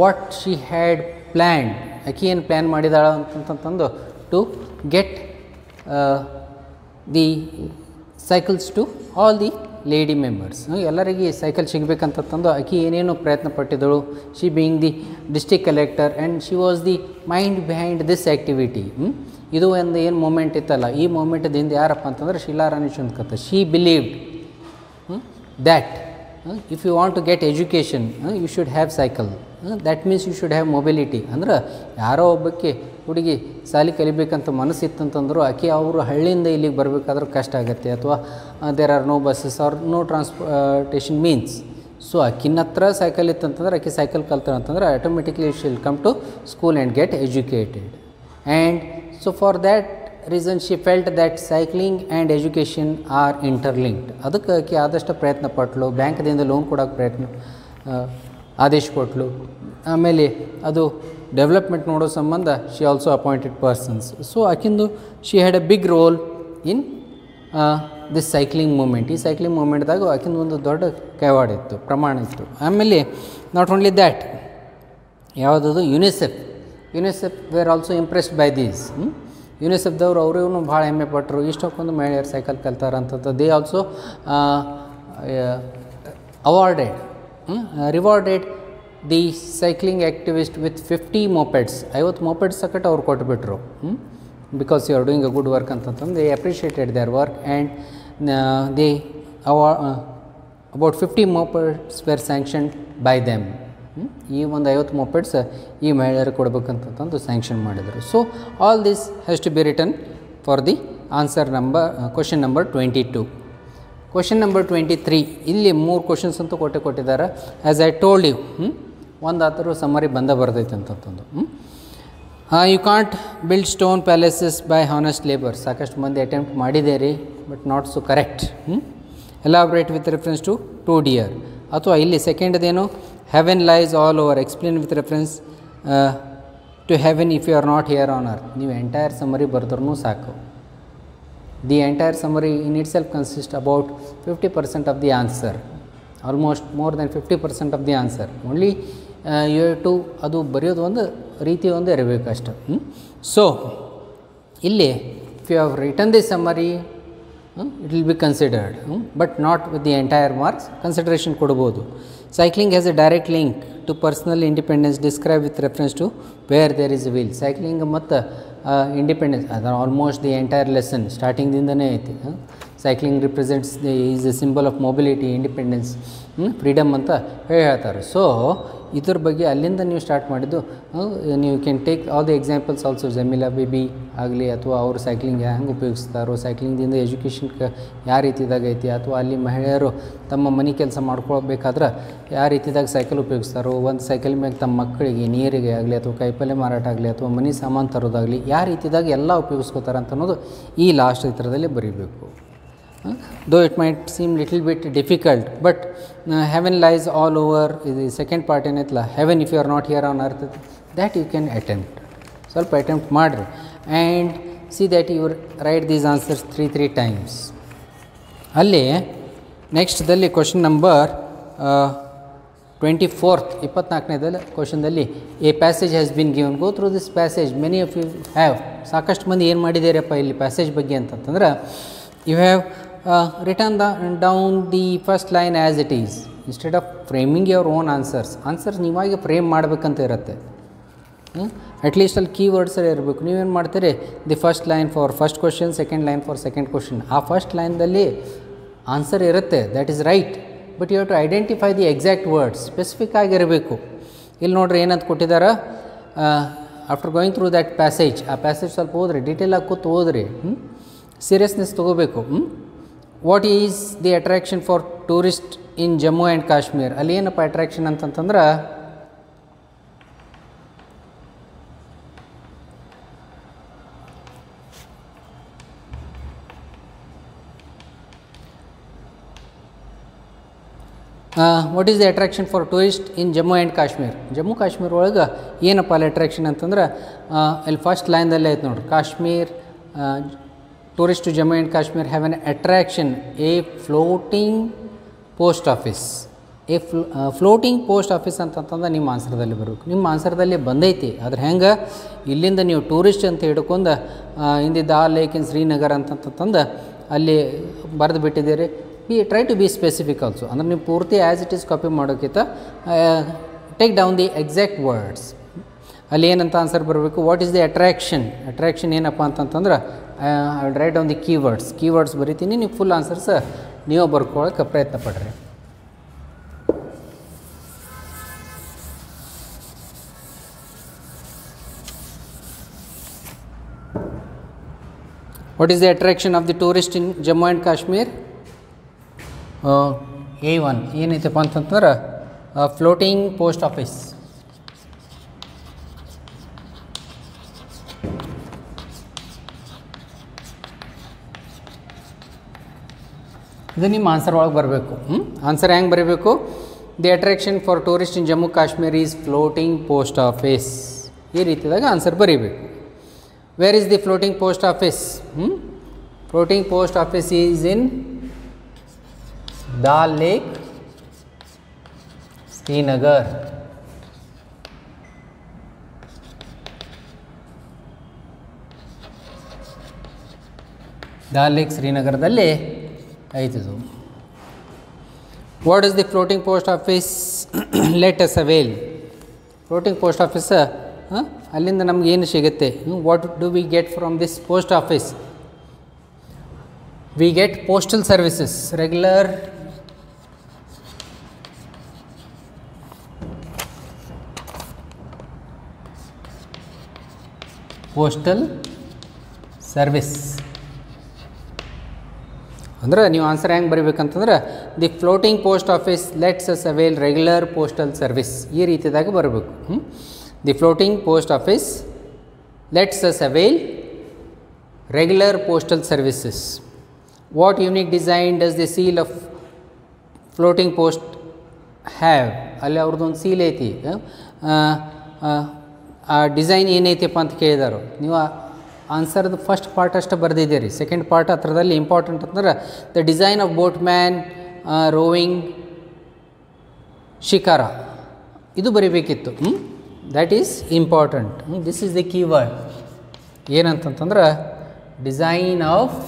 ವಾಟ್ ಶಿ ಹ್ಯಾಡ್ ಪ್ಲ್ಯಾನ್ಡ್ ಆಕೆ ಏನು ಪ್ಲ್ಯಾನ್ ಮಾಡಿದಾಳ ಅಂತಂತಂದು to get the cycles to all the lady members ಎಲ್ಲರಿಗೆ ಸೈಕಲ್ ಸಿಗಬೇಕಂತಂದು ಆಕೆ ಏನೇನು ಪ್ರಯತ್ನ ಪಟ್ಟಿದ್ದಳು she being the district collector and she was the mind behind this activity ಇದು ಒಂದು ಏನು ಮೂಮೆಂಟ್ ಇತ್ತಲ್ಲ ಈ ಮೂಮೆಂಟ್ದಿಂದ ಯಾರಪ್ಪ ಅಂತಂದ್ರೆ Sheela Rani Chunkath she believed that if you want to get education you should have cycle that means you should have mobility ಅಂದ್ರೆ ಯಾರೋ ಒಬ್ಬಕ್ಕೆ ಹುಡುಗಿ ಸಾಲಿ ಕಲಿಬೇಕಂತ ಮನಸ್ಸಿತ್ತಂತಂದ್ರು ಆಕೆ ಅವರು ಹಳ್ಳಿಯಿಂದ ಇಲ್ಲಿಗೆ ಬರಬೇಕಾದ್ರೂ ಕಷ್ಟ ಆಗುತ್ತೆ ಅಥವಾ there are no buses are no transportation means so ಆಕಿನ ಹತ್ರ ಸೈಕಲ್ ಇತ್ತಂತಂದ್ರೆ ಆಕೆ ಸೈಕಲ್ ಕಲ್ತಾರೆ ಅಂತಂದ್ರೆ automatically she'll come to school and get educated and so for that reason she felt that cycling and education are interlinked ಅದಕ್ಕೆ ಆಕೆ ಆದಷ್ಟು ಪ್ರಯತ್ನ ಪಟ್ಟಳು ಬ್ಯಾಂಕ್ದಿಂದ ಲೋನ್ ಕೊಡೋಕ್ಕೆ ಪ್ರಯತ್ನ ಆದೇಶ ಕೊಟ್ಟಳು ಆಮೇಲೆ ಅದು ಡೆವಲಪ್ಮೆಂಟ್ ನೋಡೋ ಸಂಬಂಧ she also appointed persons so ಆಕಿಂದು she had a big role in this cycling movement ಈ ಸೈಕ್ಲಿಂಗ್ ಮೂಮೆಂಟ್ದಾಗ ಆಕಿಂದು ಒಂದು ದೊಡ್ಡ ಕೈವಾಡ ಇತ್ತು ಪ್ರಮಾಣ ಇತ್ತು ಆಮೇಲೆ ನಾಟ್ ಓನ್ಲಿ ದ್ಯಾಟ್ ಯಾವುದದು UNICEF were also impressed by these ಯುನಿಸೆಫ್ದವ್ರು ಅವರೂ ಭಾಳ ಹೆಮ್ಮೆ ಪಟ್ಟರು ಇಷ್ಟಕ್ಕೊಂದು ಮಹಿಳೆಯರು ಸೈಕಲ್ ಕಲ್ತಾರೆ ಅಂತಂದು they also awarded rewarded the cycling activist with 50 mopeds 50 mopeds ಸಕಟ್ ಅವ್ರು ಕೊಟ್ಬಿಟ್ರು because you are doing a good work ಅಂತಂತಂದು they appreciated their work and they about 50 mopeds were sanction by them ಈ ಒಂದು 50 ಮೊಪೆಡ್ಸ್ ಈ ಮಹಿಳೆಯರಿಗೆ ಕೊಡ್ಬೇಕಂತಂದು ಸ್ಯಾಂಕ್ಷನ್ ಮಾಡಿದರು so all this has to be written for the answer question number 22 question number 23 ಇಲ್ಲಿ 3 questions ಅಂತೂ ಕೊಟ್ಟಿದ್ದಾರೆ ಆ್ಯಸ್ ಐ ಟೋಲ್ಡ್ ಯು ಒಂದಾದರೂ ಸಮರಿ ಬರ್ತೈತೆ ಅಂತಂದು you can't build stone palaces by honest labour ಸಾಕಷ್ಟು ಮಂದಿ ಅಟೆಂಪ್ಟ್ ಮಾಡಿದೆ ರೀ but not so correct elaborate with reference to dear ಅಥವಾ ಇಲ್ಲಿ ಸೆಕೆಂಡ್ದೇನು heaven lies all over explain with reference to heaven if you are not here on earth ನೀವು entire summary ಬರೆದ್ರೂ ಸಾಕು the entire summary in itself consist about 50% of the answer almost more than 50% of the answer only you to ಅದು ಬರೆಯೋದು ಒಂದು ರೀತಿ ಒಂದು ಇರಬೇಕು ಅಷ್ಟು ಸೊ ಇಲ್ಲಿ if you have written the summary it will be considered but not with the entire marks consideration ಕೊಡ್ಬೋದು cycling has a direct link to personal independence describe with reference to where there is will cycling ಮತ್ತು independence ಅದು almost the entire lesson ಸ್ಟಾರ್ಟಿಂಗ್ದಿಂದನೇ ಐತಿ cycling represents is a symbol of mobility independence freedom ಅಂತ ಹೇಳ್ತಾರೆ so ಇದ್ರ ಬಗ್ಗೆ ಅಲ್ಲಿಂದ ನೀವು ಸ್ಟಾರ್ಟ್ ಮಾಡಿದ್ದು ನೀವು can take all the examples also Jameela baby ಆಗಲಿ ಅಥವಾ ಅವರು ಸೈಕ್ಲಿಂಗ್ ಹೆಂಗೆ ಉಪಯೋಗಿಸ್ತಾರೋ ಸೈಕ್ಲಿಂಗ್ದಿಂದ ಎಜುಕೇಷನ್ಗೆ ಯಾವ ರೀತಿದಾಗ ಐತಿ ಅಥವಾ ಅಲ್ಲಿ ಮಹಿಳೆಯರು ತಮ್ಮ ಮನೆ ಕೆಲಸ ಮಾಡ್ಕೊಳ್ಬೇಕಾದ್ರೆ ಯಾವ ರೀತಿದಾಗ ಸೈಕಲ್ ಉಪಯೋಗಿಸ್ತಾರೋ ಒಂದು ಸೈಕಲ್ ಮೇಲೆ ತಮ್ಮ ಮಕ್ಕಳಿಗೆ ನೀರಿಗೆ ಆಗಲಿ ಅಥವಾ ಕೈಪಲ್ಯ ಮಾರಾಟ ಆಗಲಿ ಅಥವಾ ಮನೆ ಸಾಮಾನು ತರೋದಾಗಲಿ ಯಾವ ರೀತಿದಾಗ ಎಲ್ಲ ಉಪಯೋಗಿಸ್ಕೋತಾರೆ ಅಂತ ಅನ್ನೋದು ಈ ಲಾಸ್ಟ್ ಚಿತ್ರದಲ್ಲಿ ಬರೀಬೇಕು though it might seem little bit difficult but heaven lies all over the second part ಏನೈತಲ್ಲ heaven if you are not here on earth that you can attempt ಸ್ವಲ್ಪ attempt ಮಾಡಿರಿ and see that you write these answers 3 times ಅಲ್ಲಿ ನೆಕ್ಸ್ಟ್ದಲ್ಲಿ question number 24ನೇದಲ್ಲಿ ಕ್ವಶನ್ದಲ್ಲಿ a passage has been given go through this passage many of you have ಸಾಕಷ್ಟು ಮಂದಿ ಏನು ಮಾಡಿದ್ದೀರಪ್ಪ ಇಲ್ಲಿ ಪ್ಯಾಸೇಜ್ ಬಗ್ಗೆ ಅಂತಂತಂದ್ರೆ you have written down the first line as it is instead of framing your own answers ನೀವಾಗೆ ಫ್ರೇಮ್ ಮಾಡಬೇಕಂತ ಇರುತ್ತೆ ಅಟ್ಲೀಸ್ಟ್ ಅಲ್ಲಿ ಕೀವರ್ಡ್ಸೇ ಇರಬೇಕು ನೀವೇನು ಮಾಡ್ತೀರಿ the first line for first question second line for second question ಆ ಫಸ್ಟ್ ಲೈನ್ದಲ್ಲಿ ಆನ್ಸರ್ ಇರುತ್ತೆ that is right but you have to identify the exact words specific ಆಗಿರಬೇಕು ಇಲ್ಲಿ ನೋಡ್ರಿ ಏನಂತ ಕೊಟ್ಟಿದ್ದಾರೆ after going through that passage, ಆ ಪ್ಯಾಸೇಜ್ ಸ್ವಲ್ಪ ಓದ್ರಿ, ಡೀಟೇಲ್ ಆಗಿ ಕೂತು ಓದ್ರಿ, ಸೀರಿಯಸ್ನೆಸ್ ತೊಗೋಬೇಕು. What is the attraction for tourist in Jammu and Kashmir? ಅಲ್ಲಿ ಏನಪ್ಪ ಅಟ್ರಾಕ್ಷನ್ ಅಂತಂತಂದ್ರೆ what is the attraction for tourist in Jammu and Kashmir? Jammu Kashmir ಒಳಗೆ ಏನಪ್ಪ ಅಲ್ಲಿ ಅಟ್ರಾಕ್ಷನ್ ಅಂತಂದ್ರೆ ಅಲ್ಲಿ ಫಸ್ಟ್ ಲೈನ್ದಲ್ಲೇ ಐತೆ ನೋಡ್ರಿ, Kashmir tourist to Jammu and Kashmir have an attraction, a floating post office. Floating post office ಅಂತಂತಂದ್ರೆ ನಿಮ್ಮ ಆನ್ಸರ್ದಲ್ಲಿ ಬರಬೇಕು. ನಿಮ್ಮ ಆನ್ಸರ್ದಲ್ಲಿ ಬಂದೈತಿ, ಆದ್ರೆ ಹೆಂಗೆ ಇಲ್ಲಿಂದ ನೀವು ಟೂರಿಸ್ಟ್ ಅಂತ ಹಿಡ್ಕೊಂಡು ಹಿಂದೆ ದಾಲ್ ಲೇಕ್ ಇನ್ ಶ್ರೀನಗರ್ ಅಂತಂತಂದು ಅಲ್ಲಿ ಬರೆದು ಬಿಟ್ಟಿದ್ದೀರಿ. Try to be specific also, ಅಂದ್ರೆ ನೀವು ಪೂರ್ತಿ ಆ್ಯಸ್ ಇಟ್ ಈಸ್ ಕಾಪಿ ಮಾಡೋಕ್ಕಿಂತ take down the exact words. ಅಲ್ಲಿ ಏನಂತ ಆನ್ಸರ್ ಬರಬೇಕು, what is the attraction? Attraction ಏನಪ್ಪ ಅಂತಂತಂದ್ರೆ I will write down the keywords ಬರಿತೀನಿ, ನೀವು ಫುಲ್ ಆನ್ಸರ್ಸ್ ನೀವು ಬರ್ಕೊಳ್ಳೋಕೆ ಪ್ರಯತ್ನ ಪಡ್ರಿ. What is the attraction of the tourist in Jammu and Kashmir? A1 ಏನೈತಪ್ಪ ಅಂತಂದ್ರೆ ಫ್ಲೋಟಿಂಗ್ ಪೋಸ್ಟ್ ಆಫೀಸ್. ಇದು ನಿಮ್ಮ ಆನ್ಸರ್ ಒಳಗೆ ಬರಬೇಕು. ಆನ್ಸರ್ ಹೆಂಗೆ ಬರೀಬೇಕು? The attraction for tourist in Jammu Kashmir is floating post office. ಈ ರೀತಿಯಾಗಿ ಆನ್ಸರ್ ಬರೀಬೇಕು. Where is the floating post office? Floating post office is in Dal Lake, Srinagar. Dal Lake, ಶ್ರೀನಗರದಲ್ಲಿ ಐತಿದು. What is the floating post office let us avail? Floating post office ಅಲ್ಲಿಂದ ನಮ್ಗೆ ಏನು ಸಿಗುತ್ತೆ? What do we get from this post office? We get postal services, regular postal service. ಅಂದ್ರೆ ನೀವು answer ಹೆಂಗೆ ಬರೀಬೇಕಂತಂದ್ರೆ the floating post office lets us avail regular postal service. ಈ ರೀತಿಯಾಗಿ ಬರಬೇಕು. The floating post office lets us avail regular postal services. What unique design does the seal of floating post have? ಅಲ್ಲಿ ಅವ್ರದ್ದೊಂದು seal ಐತಿ. ಆ design ಏನೈತಿಪ್ಪ ಅಂತ ಕೇಳಿದಾರು. ನೀವು ಆನ್ಸರ್ದು first part ಅಷ್ಟು ಬರೆದಿದ್ದೀರಿ, ಸೆಕೆಂಡ್ ಪಾರ್ಟ್ ಹತ್ರದಲ್ಲಿ ಇಂಪಾರ್ಟೆಂಟ್ ಅಂದ್ರೆ the design of boatman rowing shikara, ಇದು ಬರೀಬೇಕಿತ್ತು. That is important. This is the keyword. ಏನಂತಂತಂದ್ರೆ design of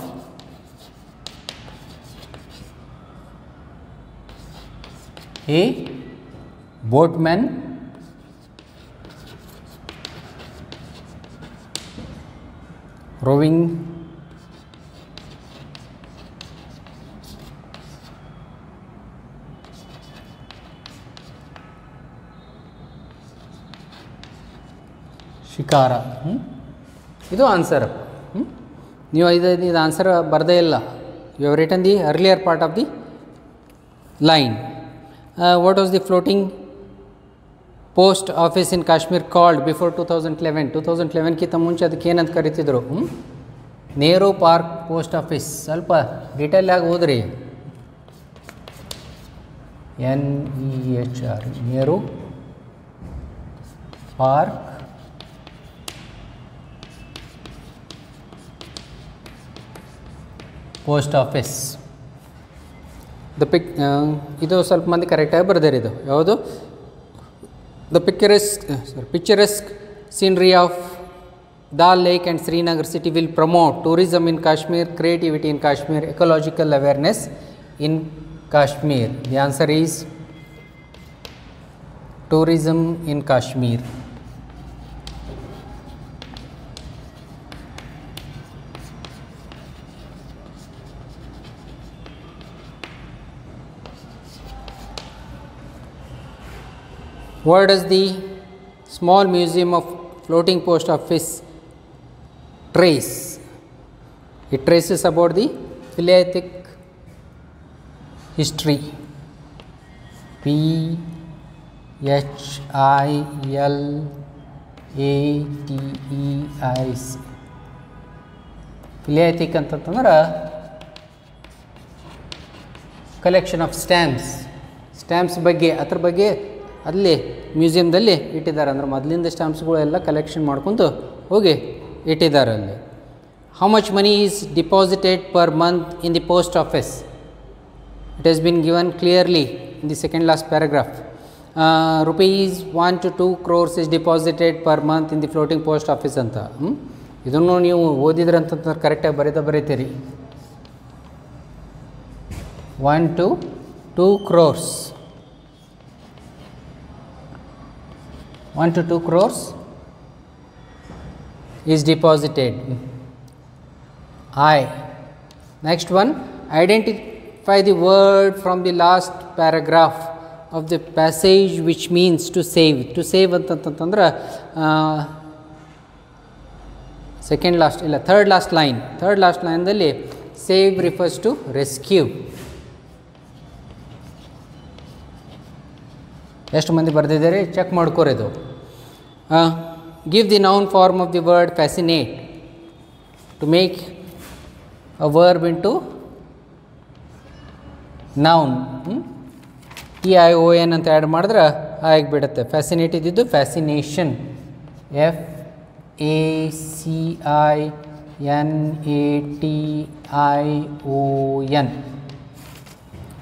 a boatman rowing shikara. ಇದು ಆನ್ಸರ್. ನೀವು ಇದು ಆನ್ಸರ್ ಬರದೇ ಇಲ್ಲ. You have written the earlier part of the line. What was the floating post office in Kashmir called before 2011? 2011ಕ್ಕಿಂತ ಮುಂಚೆ ಅದಕ್ಕೆ ಏನಂತ ಕರಿತಿದ್ರು? Nehru park post office. ಸ್ವಲ್ಪ ಡೀಟೇಲ್ ಆಗಿ ಓದ್ರಿ. NEHR Nehru park post office. ಇದು ಸ್ವಲ್ಪ ಮಂದಿ ಕರೆಕ್ಟಾಗಿ ಬರ್ದಿರಿ. ಇದು ಯಾವುದು? The picturesque scenery of Dal Lake and Srinagar city will promote tourism in Kashmir, creativity in Kashmir, ecological awareness in Kashmir. The answer is tourism in Kashmir. Where does the small museum of floating post office trace? It traces about the Philatelist history. Philatelist. Philatelist ಅಂತಂದ್ರೆ collection of stamps ಬಗ್ಗೆ ಅದ್ರ ಬಗ್ಗೆ ಅಲ್ಲಿ ಮ್ಯೂಸಿಯಮ್ದಲ್ಲಿ ಇಟ್ಟಿದ್ದಾರೆ. ಅಂದರೆ ಮೊದಲಿಂದ ಸ್ಟ್ಯಾಂಪ್ಸ್ಗಳೆಲ್ಲ collection ಮಾಡ್ಕೊಂಡು ಹೋಗಿ ಇಟ್ಟಿದ್ದಾರೆ ಅಲ್ಲಿ. How much money is deposited per month in the post office? It has been given clearly in the second last paragraph. rupees 1 to 2 crores is deposited per month in the floating post office ಅಂತ. ಇದನ್ನು ನೀವು ಓದಿದ್ರೆ ಅಂತಂದ್ರೆ ಕರೆಕ್ಟಾಗಿ ಬರೀತೀರಿ. 1 to 2 crores. 1 to 2 crores is deposited. Next one, identify the word from the last paragraph of the passage which means to save. To save ಅಂತಂತಂದ್ರೆ second last ಇಲ್ಲ third last ಲೈನ್ದಲ್ಲಿ save refers to rescue. ಎಷ್ಟು ಮಂದಿ ಬರೆದಿದ್ದಾರೆ check ಮಾಡ್ಕೋರೋದು. Give the noun form of the word fascinate to make a verb into noun. TION ಅಂತ add ಮಾಡಿದ್ರೆ ಆಗಿಬಿಡುತ್ತೆ. ಫ್ಯಾಸಿನೇಟ್ ಇದ್ದಿದ್ದು fascination.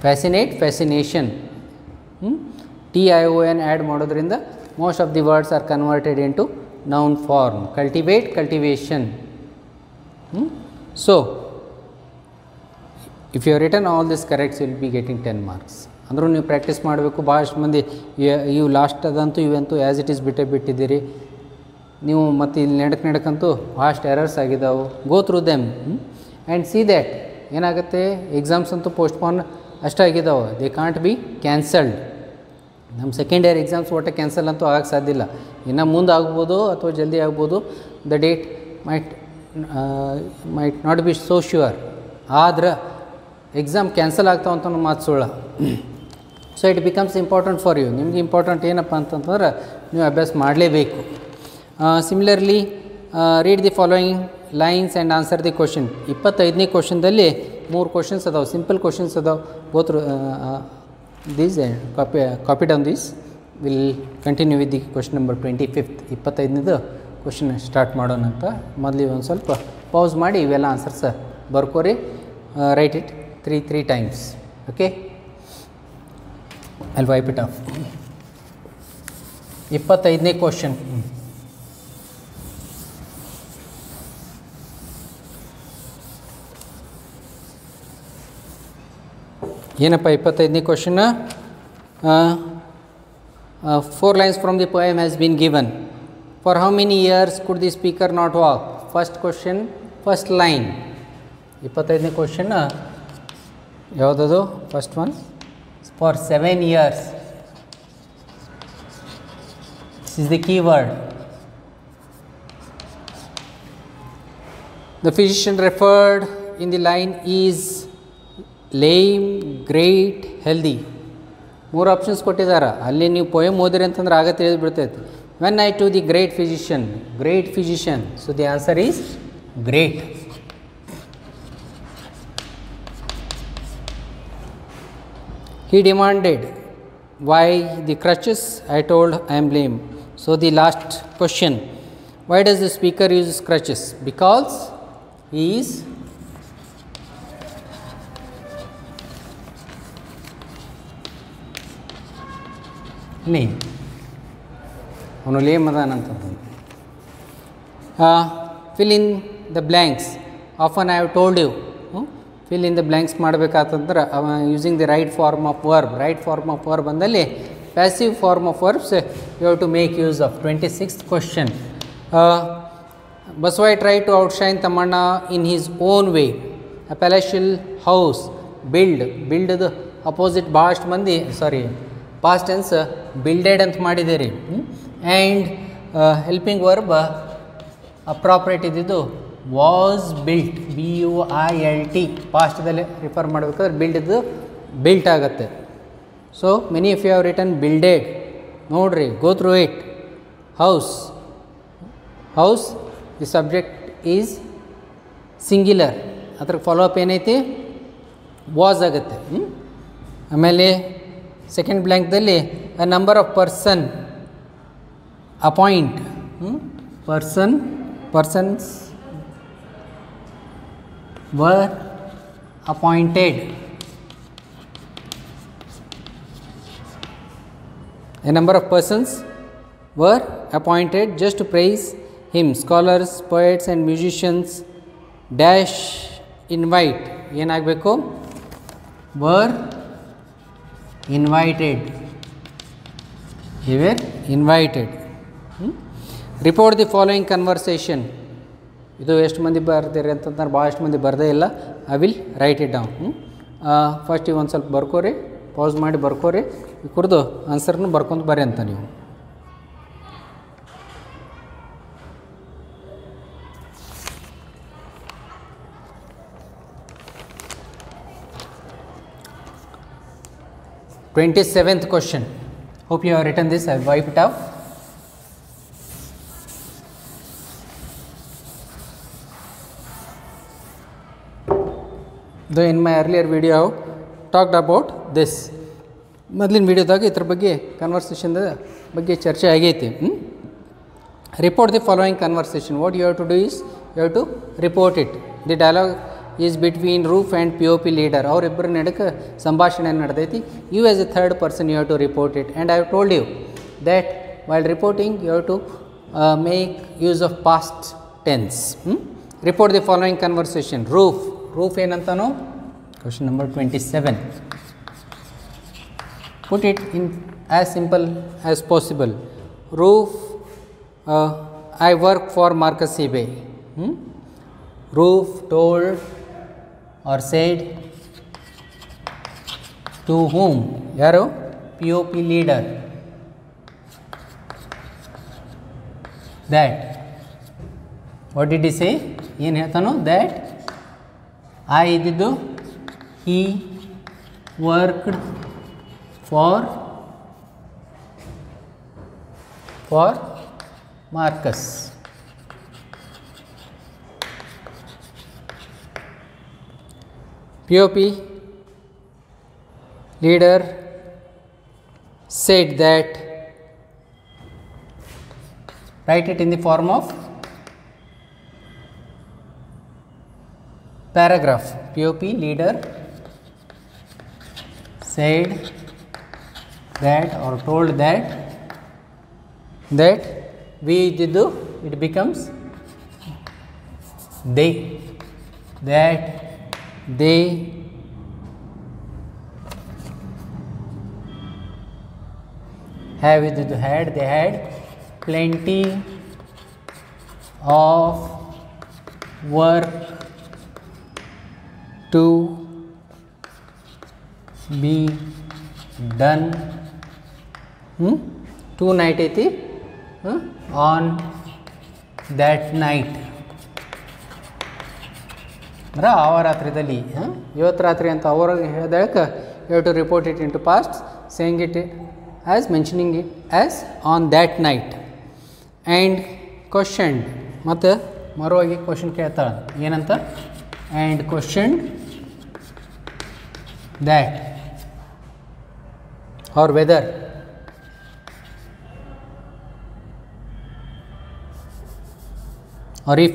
FACINATION. Fascination. TION add ಮಾಡೋದ್ರಿಂದ most of the words are converted into noun form. Cultivate, cultivation. So if you have written all this corrects will be getting 10 marks. ಅಂದರೂ ನೀವು practice ಮಾಡಬೇಕು. ಭಾಳಷ್ಟು ಮಂದಿ ಇವು ಲಾಸ್ಟ್ ಅದಂತೂ ಇವಂತೂ ಆ್ಯಸ್ ಇಟ್ ಈಸ್ ಬಿಟ್ಟಿದ್ದೀರಿ ನೀವು. ಮತ್ತು ಇಲ್ಲಿ ನಡಕ್ಕಂತೂ ಭಾಳಷ್ಟು ಎರರ್ಸ್ ಆಗಿದ್ದಾವೆ. Go through them and see that ಏನಾಗುತ್ತೆ. ಎಕ್ಸಾಮ್ಸ್ ಅಂತೂ ಪೋಸ್ಟ್ಪೋನ್ ಅಷ್ಟಾಗಿದ್ದಾವೆ. They can't be cancelled. ನಮ್ಮ ಸೆಕೆಂಡ್ ಇಯರ್ ಎಕ್ಸಾಮ್ಸ್ ಒಟ್ಟು ಕ್ಯಾನ್ಸಲ್ ಅಂತೂ ಆಗಕ್ಕೆ ಸಾಧ್ಯ ಇಲ್ಲ. ಇನ್ನು ಮುಂದೆ ಆಗ್ಬೋದು ಅಥವಾ ಜಲ್ದಿ ಆಗ್ಬೋದು. The date might not be so sure. ಆದ್ರೆ ಎಕ್ಸಾಮ್ ಕ್ಯಾನ್ಸಲ್ ಆಗ್ತಾವಂತ ಮಾತು ಸುಳ್ಳ. So it becomes important for you. ನಿಮಗೆ ಇಂಪಾರ್ಟೆಂಟ್ ಏನಪ್ಪ ಅಂತಂತಂದ್ರೆ ನೀವು ಅಭ್ಯಾಸ ಮಾಡಲೇಬೇಕು. Similarly read the following lines and answer the question. 25ನೇ ಕ್ವಶನ್ದಲ್ಲಿ 3 ಕ್ವಶನ್ಸ್ ಅದಾವೆ, ಸಿಂಪಲ್ ಕ್ವಶನ್ಸ್ ಅದಾವೆ. Both these copy down these. Will continue with the question number 25th. 25ನೇದು ಕ್ವಶನ್ ಸ್ಟಾರ್ಟ್ ಮಾಡೋಣ ಅಂತ. ಮೊದಲು ಒಂದು ಸ್ವಲ್ಪ ಪಾಸ್ ಮಾಡಿ ಇವೆಲ್ಲ ಆನ್ಸರ್ಸ್ ಬರ್ಕೋರಿ. Write it 3 times. Okay, I'll wipe it off. 25ನೇ ಕ್ವಶನ್. ಏನಪ್ಪ 25ನೇ question? 4 lines from the poem has been given. For how many years could the speaker not walk? First question, first line. 25ನೇ question ಯಾವುದದು? First one, for 7 years. This is the key word. The physician referred in the line is lame, great, healthy. 3 options ಕೊಟ್ಟಿದ್ದಾರೆ. ಅಲ್ಲಿ ನೀವು poem ಓದಿರಿ ಅಂತಂದ್ರೆ ಆಗ ತಿಳಿದ್ಬಿಡ್ತೈತೆ. When I to the great physician. So the answer is great. He demanded, why the crutches? I told I am lame. So the last question, why does the speaker use crutches? Because he is lame. ಅವನು ಲೇಮ್ ಅದಾನಂತಂದು. Fill in the blanks. Often I have told you. Fill in the blanks ಮಾಡಬೇಕಾತಂದ್ರೆ using the right form of verb. Right form of verb ಅಂದಲ್ಲಿ passive form of verbs you have to make use of. 26th question. Baswai tried to outshine Tamanna in his own way. A palatial house. Build the opposite past ಮಂದಿ past tense builded ಅಂತ ಮಾಡಿದ್ದೀರಿ. And helping verb appropriate ಇದ್ದಿದ್ದು was built, BUILT ಪಾಸ್ಟ್ದಲ್ಲಿ refer ಮಾಡಬೇಕಾದ್ರೆ build ಇದ್ದು built ಆಗುತ್ತೆ. So many of you have written builded. ನೋಡ್ರಿ, go through it. House, house the subject is singular, ಅದ್ರ ಫಾಲೋಅಪ್ ಏನೈತಿ ವಾಸ್ ಆಗುತ್ತೆ. ಆಮೇಲೆ ಸೆಕೆಂಡ್ ಬ್ಲ್ಯಾಂಕ್ದಲ್ಲಿ a number of person appoint, persons were appointed. A number of persons were appointed just to praise him. Scholars, poets and musicians dash invite. ಏನಾಗಬೇಕು? were invited. They were invited. Report the following conversation. ಇದು ಎಷ್ಟು ಮಂದಿ ಬರ್ತೀರಿ ಅಂತಂದ್ರೆ ಭಾಳಷ್ಟು ಮಂದಿ ಬರದೇ ಇಲ್ಲ. I will right it down. ಫಸ್ಟಿಗೆ ಒಂದು ಸ್ವಲ್ಪ ಬರ್ಕೋರಿ, ಪಾಸ್ ಮಾಡಿ ಬರ್ಕೋರಿ, ಈ ಕುರಿದು ಆನ್ಸರ್ನು ಬರ್ಕೊಂಡು ಬರ್ರಿ ಅಂತ ನೀವು. Twenty-seventh question. Hope you have written this. I will wipe it out. Though in my earlier video I have talked about this. ಮೊದಲಿನ ವಿಡಿಯೋದಾಗ ಇದ್ರ ಬಗ್ಗೆ ಕನ್ವರ್ಸೇಷನ್ ಬಗ್ಗೆ ಚರ್ಚೆ ಆಗೈತಿ. Report the following conversation. What you have to do is you have to report it. The dialogue is between Roof and POP leader. ಅವರಿಬ್ಬರ ನಡುಕ್ಕೆ ಸಂಭಾಷಣೆ ನಡೆದೈತಿ. You as a third person you have to report it. And I have told you that while reporting you have to make use of past tense. Report the following conversation. Roof ಏನಂತಾನೋ? Question number 27. Put it in as simple as possible. Roof, I work for Marcus eBay. Roof told or said to whom? Yaro? POP leader. That. What did he say? ಏನು ಹೇಳ್ತಾನೋ? That I ಇದ್ದಿದ್ದು he worked for Marcus. POP leader said that. Write it in the form of paragraph. POP leader said that or told that we did do, it becomes they, that they have they had plenty of work to be done. Two night ಐತಿ on that night. ಅಂದ್ರೆ ಆವ ರಾತ್ರಿದಲ್ಲಿ, ಇವತ್ತು ರಾತ್ರಿ ಅಂತ ಅವ್ರಿಗೆ ಹೇಳಿದಾಗ you have to report it in to past, saying it as mentioning it as on that night. And question, ಮತ್ತು ಮರುವಾಗಿ ಕ್ವಶನ್ ಕೇಳ್ತಾಳೆ ಏನಂತ? And question that or whether or if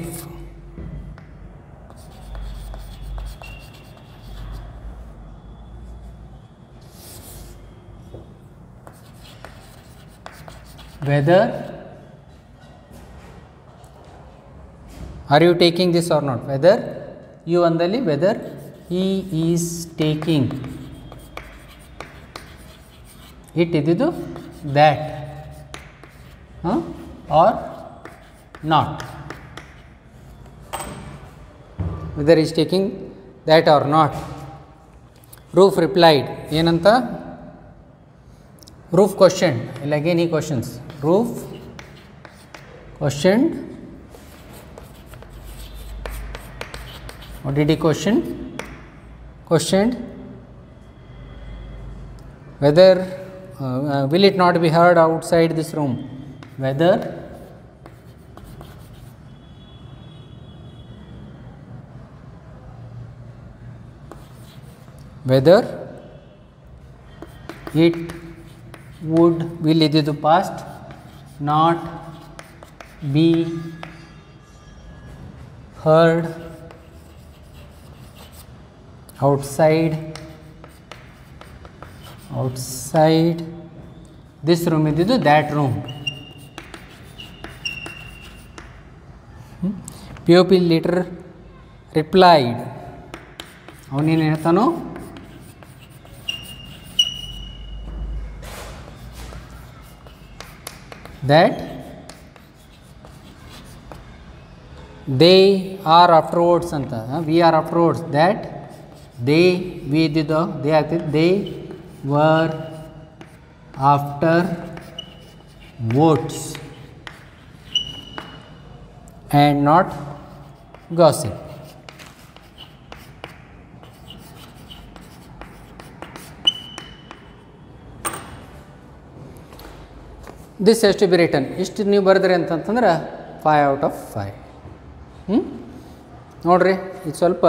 whether are you taking this or not? Whether you andali whether he is taking it ಇದ್ದಿದ್ದು that or not. Whether he is taking that or not. Roof replied. ಏನಂತ? Roof questioned. Again he questions. Roof Questioned. What did he question? Questioned whether will it not be heard outside this room? Whether it would will ididu past not be heard outside this room ididu that room. POP later replied, ಅವನೇನು ಹೇಳ್ತಾನೋ that they are afterwards ಅಂತ we are afterwards that they we ಇದ್ದಿದ್ದು they ಆಗ್ತಿದ್ದು they were afterwards and not gossip. This has to be written. ಇಷ್ಟು ನೀವು ಬರೆದ್ರಿ ಅಂತಂತಂದ್ರೆ 5 out of 5. ನೋಡಿರಿ ಇದು ಸ್ವಲ್ಪ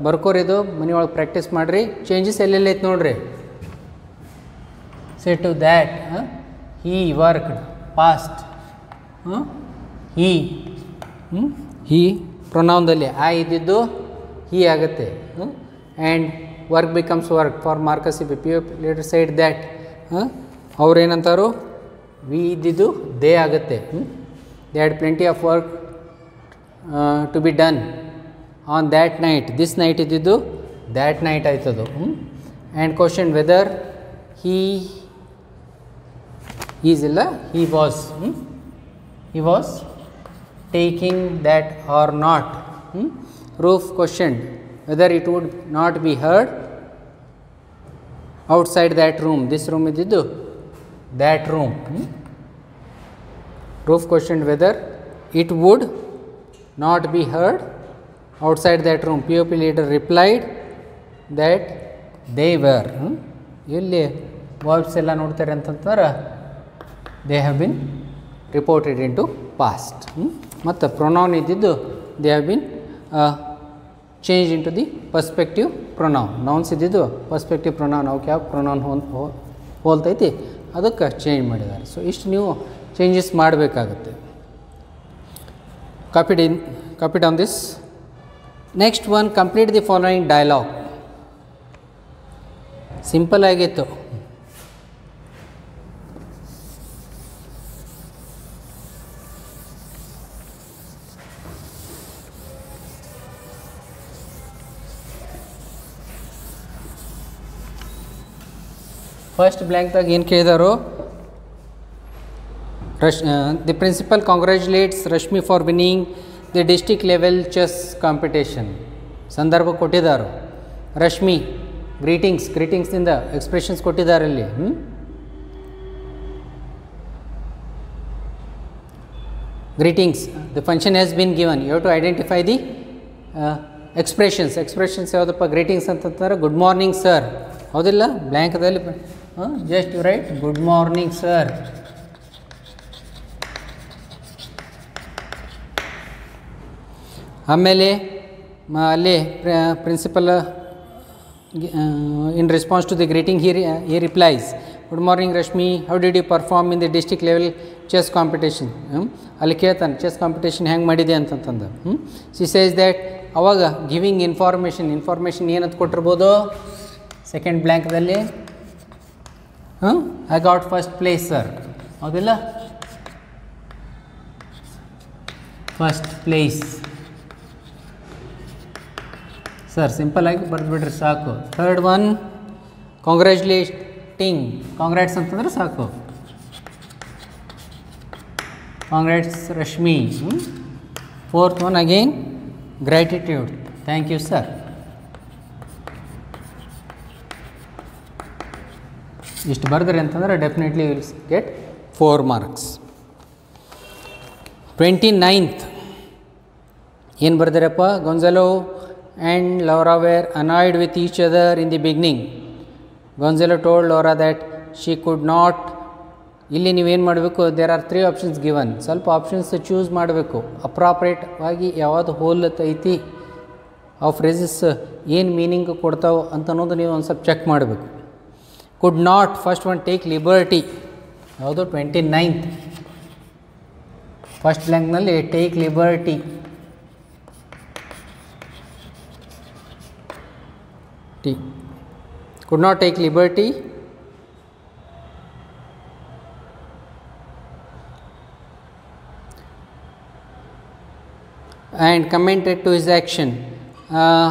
ಬರ್ಕೋರಿ, ಇದು ಮನೆಯೊಳಗೆ ಪ್ರಾಕ್ಟೀಸ್ ಮಾಡಿರಿ. ಚೇಂಜಸ್ ಎಲ್ಲೆಲ್ಲ ಐತೆ ನೋಡಿರಿ. Say to that he worked past he ಪ್ರೊನೌನ್ದಲ್ಲಿ ಆ ಇದ್ದಿದ್ದು ಹೀ ಆಗುತ್ತೆ. And work becomes work for Marcus P P later side that ಅವ್ರೇನಂತಾರು ವಿ ಇದ್ದಿದ್ದು ದೇ ಆಗುತ್ತೆ. They had plenty of work to be done on that night. This night ಇದ್ದಿದ್ದು that night ಆಯ್ತದು. And question whether he is ಇಲ್ಲ he was taking that or not. Roof question whether it would not be heard outside that room. This room ಇದ್ದಿದ್ದು that room. Roof questioned whether it would not be heard outside that room. POP leader replied that they were. ಇಲ್ಲಿ verbs ಎಲ್ಲ ನೋಡ್ತಾರೆ ಅಂತಂದ್ರೆ they have been reported in to past. ಮತ್ತು pronoun ಇದ್ದಿದ್ದು they have been change in to the perspective pronoun. Nouns ಇದ್ದಿದ್ದು perspective pronoun ಅವಕ್ಕೆ ಯಾವ pronoun ಹೋಲ್ತೈತಿ ಅದಕ್ಕೆ ಚೇಂಜ್ ಮಾಡಿದ್ದಾರೆ. ಸೊ ಇಷ್ಟು ನೀವು ಚೇಂಜಸ್ ಮಾಡಬೇಕಾಗುತ್ತೆ. Copied on this. Next one, complete the following dialogue. Simple ಆಗಿತ್ತು. ಫಸ್ಟ್ ಬ್ಲ್ಯಾಂಕ್ದಾಗ ಏನು ಕೇಳಿದಾರೋ, the principal congratulates Rashmi for winning the district level chess competition. ಸಂದರ್ಭ ಕೊಟ್ಟಿದ್ದಾರೋ. ರಶ್ಮಿ ಗ್ರೀಟಿಂಗ್ಸ್ನಿಂದ ಎಕ್ಸ್ಪ್ರೆಷನ್ಸ್ ಕೊಟ್ಟಿದ್ದಾರೆ ಇಲ್ಲಿ. Greetings, the function has been given. You have to identify the expressions ಯಾವುದಪ್ಪ. ಗ್ರೀಟಿಂಗ್ಸ್ ಅಂತಂತಾರೆ ಗುಡ್ ಮಾರ್ನಿಂಗ್ ಸರ್, ಹೌದಿಲ್ಲ? ಬ್ಲ್ಯಾಂಕ್ದಲ್ಲಿ just you write good morning sir. ಆಮೇಲೆ ಅಲ್ಲಿ principal in response to the greeting he replies good morning Rashmi, how did you perform in the district level chess competition. ಅಲ್ಲಿ ಕೇಳ್ತಾನೆ chess competition ಹೆಂಗೆ ಮಾಡಿದೆ ಅಂತಂದು. She says that ಅವಾಗ giving information ಏನಂತ ಕೊಟ್ಟಿರ್ಬೋದು ಸೆಕೆಂಡ್ ಬ್ಲ್ಯಾಂಕ್ದಲ್ಲಿ. I got first place sir, ಹೌದಿಲ್ಲ? ಫಸ್ಟ್ ಪ್ಲೇಸ್ ಸರ್, ಸಿಂಪಲ್ ಆಗಿ ಬರೆದ್ಬಿಟ್ರೆ ಸಾಕು. ಥರ್ಡ್ ಒನ್ ಕಾಂಗ್ರ್ಯಾಟ್ಸ್ ಅಂತಂದ್ರೆ ಸಾಕು. Congrats Rashmi. Fourth one again gratitude, thank you sir. ಇಷ್ಟು ಬರೆದ್ರಿ ಅಂತಂದ್ರೆ definitely will get 4 marks. 29th ಏನು ಬರ್ದಾರಪ್ಪ, Gonzalo and Laura were annoyed with each other in the beginning. Gonzalo told Laura that she could not. ಇಲ್ಲಿ ನೀವೇನು ಮಾಡಬೇಕು, there are 3 options given. ಸ್ವಲ್ಪ options choose ಮಾಡಬೇಕು. ಅಪ್ರಾಪ್ರೇಟ್ವಾಗಿ ಯಾವುದು ಹೋಲತ್ತೈತಿ ಆ ಫ್ರೇಸಸ್ ಏನು ಮೀನಿಂಗ್ ಕೊಡ್ತಾವೆ ಅಂತ ಅನ್ನೋದು ನೀವು ಒಂದು ಸ್ವಲ್ಪ ಚೆಕ್ ಮಾಡಬೇಕು. Could not, first one take liberty. ಯಾವುದು 29th ಫಸ್ಟ್ ಬ್ಲ್ಯಾಂಕ್ನಲ್ಲಿ take liberty. Could not take liberty. And commented to his action.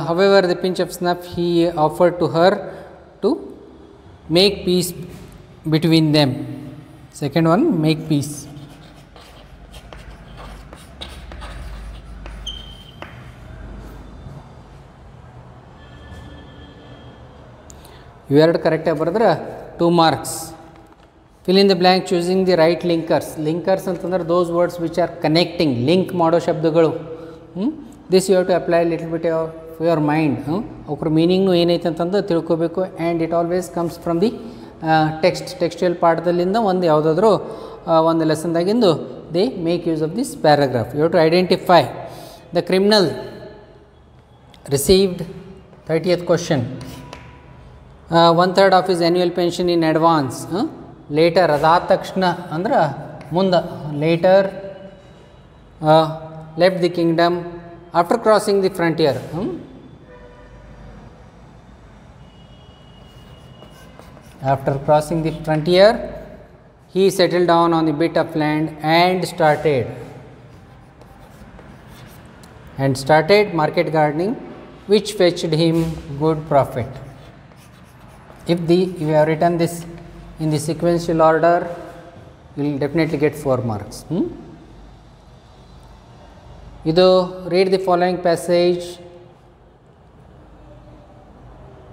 However, the pinch of snuff he offered to her to make peace between them. Second one, make peace. ಇವೆರಡು ಕರೆಕ್ಟಾಗಿ ಬರೆದ್ರೆ 2 marks. Fill in the blank choosing the right linkers. Linkers ಅಂತಂದ್ರೆ those words which are connecting, link ಮಾಡೋ ಶಬ್ದಗಳು. This you have to apply little bit of your mind. ಅವ್ರ ಮೀನಿಂಗ್ನು ಏನೈತೆ ಅಂತಂದು ತಿಳ್ಕೊಬೇಕು. And it always comes from the textual ಪಾರ್ಟ್ದಲ್ಲಿಂದ ಒಂದು ಯಾವುದಾದ್ರೂ ಒಂದು ಲೆಸನ್ದಾಗಿಂದು they make use of this paragraph. You have to identify the criminal received 30th question 1/3 of his annual pension in advance. Later, ಅದಾದ ತಕ್ಷಣ ಅಂದ್ರೆ ಮುಂದೆ, later left the kingdom after crossing the frontier. After crossing the frontier, he settled down on the bit of land and started market gardening, which fetched him good profit. If you have written this in the sequential order, you will definitely get 4 marks. ಇದು read the following passage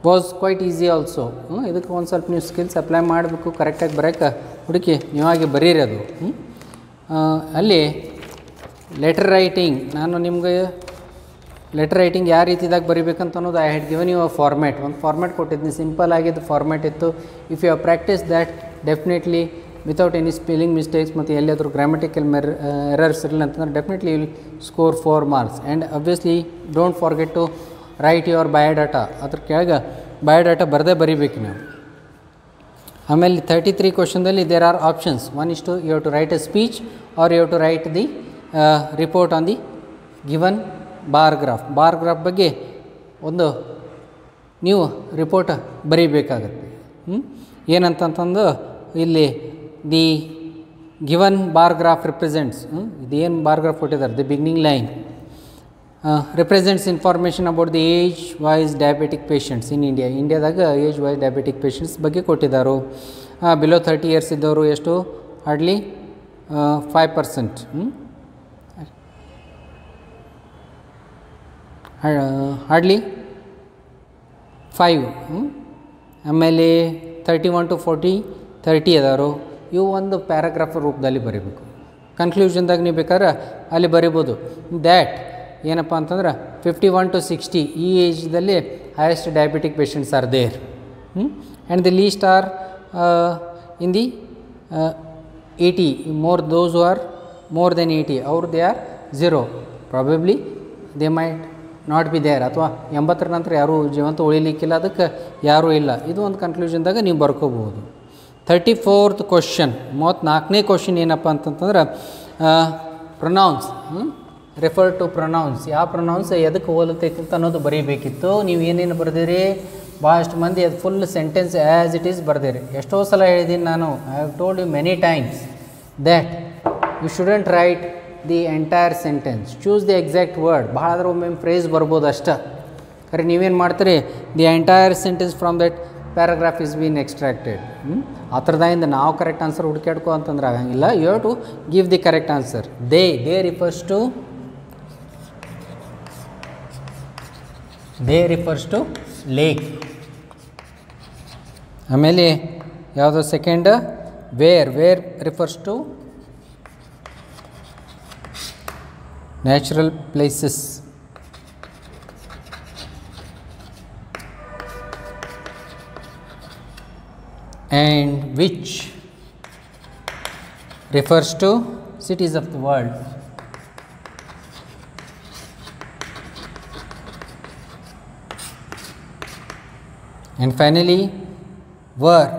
was quite easy also. ಇದಕ್ಕೆ ಒಂದು ಸ್ವಲ್ಪ ನೀವು skills apply ಮಾಡಬೇಕು, ಕರೆಕ್ಟಾಗಿ ಬರೋಕ್ಕೆ ಹುಡುಕಿ ನೀವಾಗಿ ಬರೀರಿ ಅದು. ಅಲ್ಲಿ ಲೆಟರ್ ರೈಟಿಂಗ್, ನಾನು ನಿಮಗೆ ಲೆಟರ್ ರೈಟಿಂಗ್ ಯಾವ ರೀತಿದಾಗ ಬರೀಬೇಕಂತ ಅನ್ನೋದು I had given you a format. ಒಂದು ಫಾರ್ಮ್ಯಾಟ್ ಕೊಟ್ಟಿದ್ದೀನಿ, ಸಿಂಪಲ್ ಆಗಿದ್ದು ಫಾರ್ಮ್ಯಾಟ್ ಇತ್ತು. If you have practise that definitely without any spelling mistakes ಮತ್ತು ಎಲ್ಲಿಯಾದರೂ ಗ್ರಾಮೆಟಿಕಲ್ ಎರರ್ಸ್ ಇರಲಿಲ್ಲ ಅಂತಂದ್ರೆ definitely will score 4 marks. And obviously don't forget to write your biodata. ಅದ್ರ ಕೆಳಗೆ ಬಯೋಡಾಟಾ ಬರೀಬೇಕು ನಾವು. ಆಮೇಲೆ 33 ಕ್ವಶನ್ದಲ್ಲಿ there are options. One is to you have to write a speech or you have to right the report on the given bar graph. Bar graph ಬಗ್ಗೆ ಒಂದು ನೀವು report ಬರೀಬೇಕಾಗತ್ತೆ. ಏನಂತಂತಂದು ಇಲ್ಲಿ the given bar graph represents, ಇದೇನು bar graph ಕೊಟ್ಟಿದ್ದಾರೆ, the beginning line represents information about the age wise diabetic patients in India. ಇಂಡಿಯಾದಾಗ age wise diabetic patients ಬಗ್ಗೆ ಕೊಟ್ಟಿದ್ದಾರೆ. ಬಿಲೋ 30 years ಇದ್ದವರು ಎಷ್ಟು, ಹಾರ್ಡ್ಲಿ 5%. ಹಾರ್ಡ್ಲಿ 5. ಆಮೇಲೆ 31 to 40 30 ಅದಾರು. ಇವು ಒಂದು ಪ್ಯಾರಾಗ್ರಾಫ್ ರೂಪದಲ್ಲಿ ಬರೀಬೇಕು. ಕನ್ಕ್ಲೂಷನ್ದಾಗ ನೀವು ಬೇಕಾದ್ರೆ ಅಲ್ಲಿ ಬರಿಬೋದು ದ್ಯಾಟ್ ಏನಪ್ಪ ಅಂತಂದ್ರೆ 51 to 60 ಈ ಏಜ್ದಲ್ಲಿ highest diabetic patients are there. And the least are in the 80, those who are more than 80 ಅವ್ರು they are 0. Probably they might not be there. ಅಥವಾ 80 ನಂತರ ಯಾರೂ ಜೀವಂತ ಉಳಿಲಿಕ್ಕಿಲ್ಲ, ಅದಕ್ಕೆ ಯಾರೂ ಇಲ್ಲ. ಇದು ಒಂದು ಕನ್ಕ್ಲೂಷನ್ದಾಗ ನೀವು ಬರ್ಕೋಬೋದು. 34th ಕ್ವಶನ್ 34ನೇ ಕ್ವಶನ್ ಏನಪ್ಪ ಅಂತಂತಂದ್ರೆ ಪ್ರೊನೌನ್ಸ್. Refer to pronouns. ಯಾವ ಪ್ರೊನೌನ್ಸ್ ಎದಕ್ಕೆ ಹೋಲತೈತಿ ಅಂತ ಅನ್ನೋದು ಬರೀಬೇಕಿತ್ತು. ನೀವು ಏನೇನು ಬರೆದಿರಿ, ಭಾಳಷ್ಟು ಮಂದಿ ಅದು full sentence as it is ಬರೆದಿರಿ. ಎಷ್ಟೋ ಸಲ ಹೇಳಿದ್ದೀನಿ ನಾನು, I have told you many times that you shouldn't write the entire sentence, choose the exact word. ಭಾಳ ಆದ್ರೆ ಒಮ್ಮೆ ಫ್ರೇಸ್ ಬರ್ಬೋದು ಅಷ್ಟೇ. ಖರೆ ನೀವೇನು ಮಾಡ್ತೀರಿ, the entire sentence from that paragraph is been extracted. ಆ ಥರದಿಂದ ನಾವು ಕರೆಕ್ಟ್ ಆನ್ಸರ್ ಹುಡುಕಾಡ್ಕೋ ಅಂತಂದ್ರೆ ಆಗಂಗಿಲ್ಲ. You have to give the correct answer. They refers to lake. ಆಮೇಲೆ ಯಾವುದೋ second where refers to Natural places. And which refers to cities of the world. And finally, where,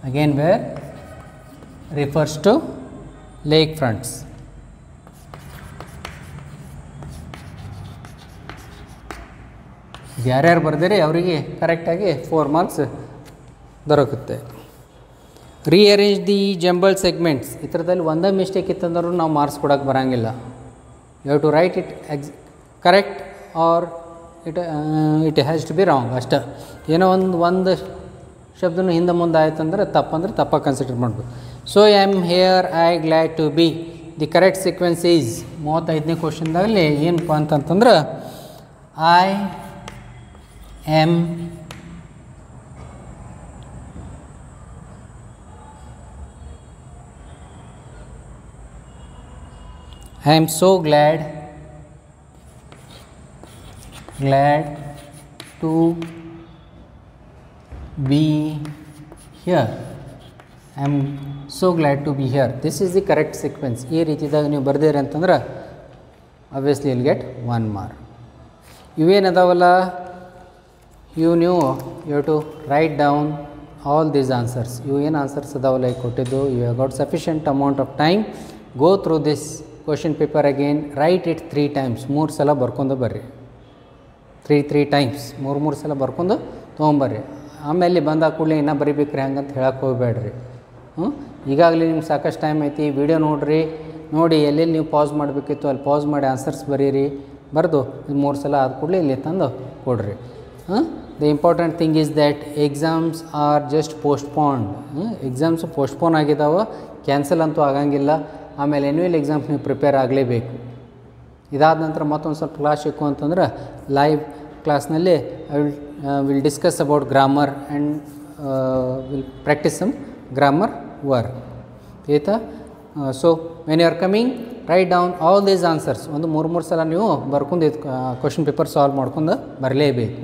again where refers to lake fronts. ಯಾರ್ಯಾರು ಬರ್ದಿರಿ ಅವರಿಗೆ ಕರೆಕ್ಟಾಗಿ 4 marks ದೊರಕುತ್ತೆ. Rearrange the jumble segments. ಈ ಥರದಲ್ಲಿ ಒಂದೇ mistake ಇತ್ತಂದ್ರೂ ನಾವು ಮಾರ್ಕ್ಸ್ ಕೊಡೋಕ್ಕೆ ಬರೋಂಗಿಲ್ಲ. You have to write it correct or it has to be wrong ಅಷ್ಟೇ. ಏನೋ ಒಂದು ಶಬ್ದನೂ ಹಿಂದೆ ಮುಂದೆ ಆಯ್ತಂದ್ರೆ ತಪ್ಪಂದ್ರೆ ತಪ್ಪಾಗಿ ಕನ್ಸಿಡರ್ ಮಾಡ್ಬೋದು. So I am here I glad to be. The correct sequence is 35ನೇ ಕ್ವಶನ್ದಾಗಲಿ ಏನಪ್ಪ ಅಂತಂತಂದ್ರೆ I am so glad to be here. I am so glad to be here. This is the correct sequence. ಈ ರೀತಿದಾಗ ನೀವು ಬರ್ದಿರಿ ಅಂತಂದ್ರೆ obviously you'll get 1 mark. ಇವೇನದಾವಲ್ಲ you have to write down all these answers. ಇವು ಏನು answers ಅದಾವಲ್ಲ ಈಗ ಕೊಟ್ಟಿದ್ದು, you have got sufficient amount of time. Go through this question paper again, write it 3 times. 3 ಸಲ ಬರ್ಕೊಂಡು ಬರ್ರಿ. 3 times 3 ಸಲ ಬರ್ಕೊಂಡು ತೊಗೊಂಬರ್ರಿ. ಆಮೇಲೆ ಬಂದಾಗ ಕೂಡಲೇ ಇನ್ನೂ ಬರಿಬೇಕ್ರಿ ಹಂಗಂತ ಹೇಳಕ್ಕೆ ಹೋಗಬೇಡ್ರಿ. ಈಗಾಗಲೇ ನಿಮ್ಗೆ ಸಾಕಷ್ಟು ಟೈಮ್ ಐತಿ. ವಿಡಿಯೋ ನೋಡಿ ಎಲ್ಲೆಲ್ಲಿ ನೀವು ಪಾಸ್ ಮಾಡಬೇಕಿತ್ತು ಅಲ್ಲಿ ಪಾಸ್ ಮಾಡಿ ಆನ್ಸರ್ಸ್ ಬರೀರಿ. ಬರೆದು 3 ಸಲ ಆದ ಕೂಡಲೇ ಇಲ್ಲಿ ತಂದು ಕೊಡ್ರಿ. The important thing is that exams are just postponed. Exams postpone ಆಗಿದ್ದಾವೆ, ಕ್ಯಾನ್ಸಲ್ ಅಂತೂ ಆಗಂಗಿಲ್ಲ. ಆಮೇಲೆ ಎನ್ಯುವಲ್ ಎಕ್ಸಾಮ್ಸ್ ನೀವು ಪ್ರಿಪೇರ್ ಆಗಲೇಬೇಕು. ಇದಾದ ನಂತರ ಮತ್ತೊಂದು ಸ್ವಲ್ಪ ಕ್ಲಾಸ್ ಸಿಕ್ಕು ಅಂತಂದ್ರೆ ಲೈವ್ ಕ್ಲಾಸ್ನಲ್ಲಿ I will discuss about grammar and will practise some grammar work. ಆಯಿತಾ? So when you are coming write down all these answers. ಒಂದು 3 ಸಲ ನೀವು ಬರ್ಕೊಂಡು ಕ್ವಶನ್ ಪೇಪರ್ ಸಾಲ್ವ್ ಮಾಡ್ಕೊಂಡು ಬರಲೇಬೇಕು.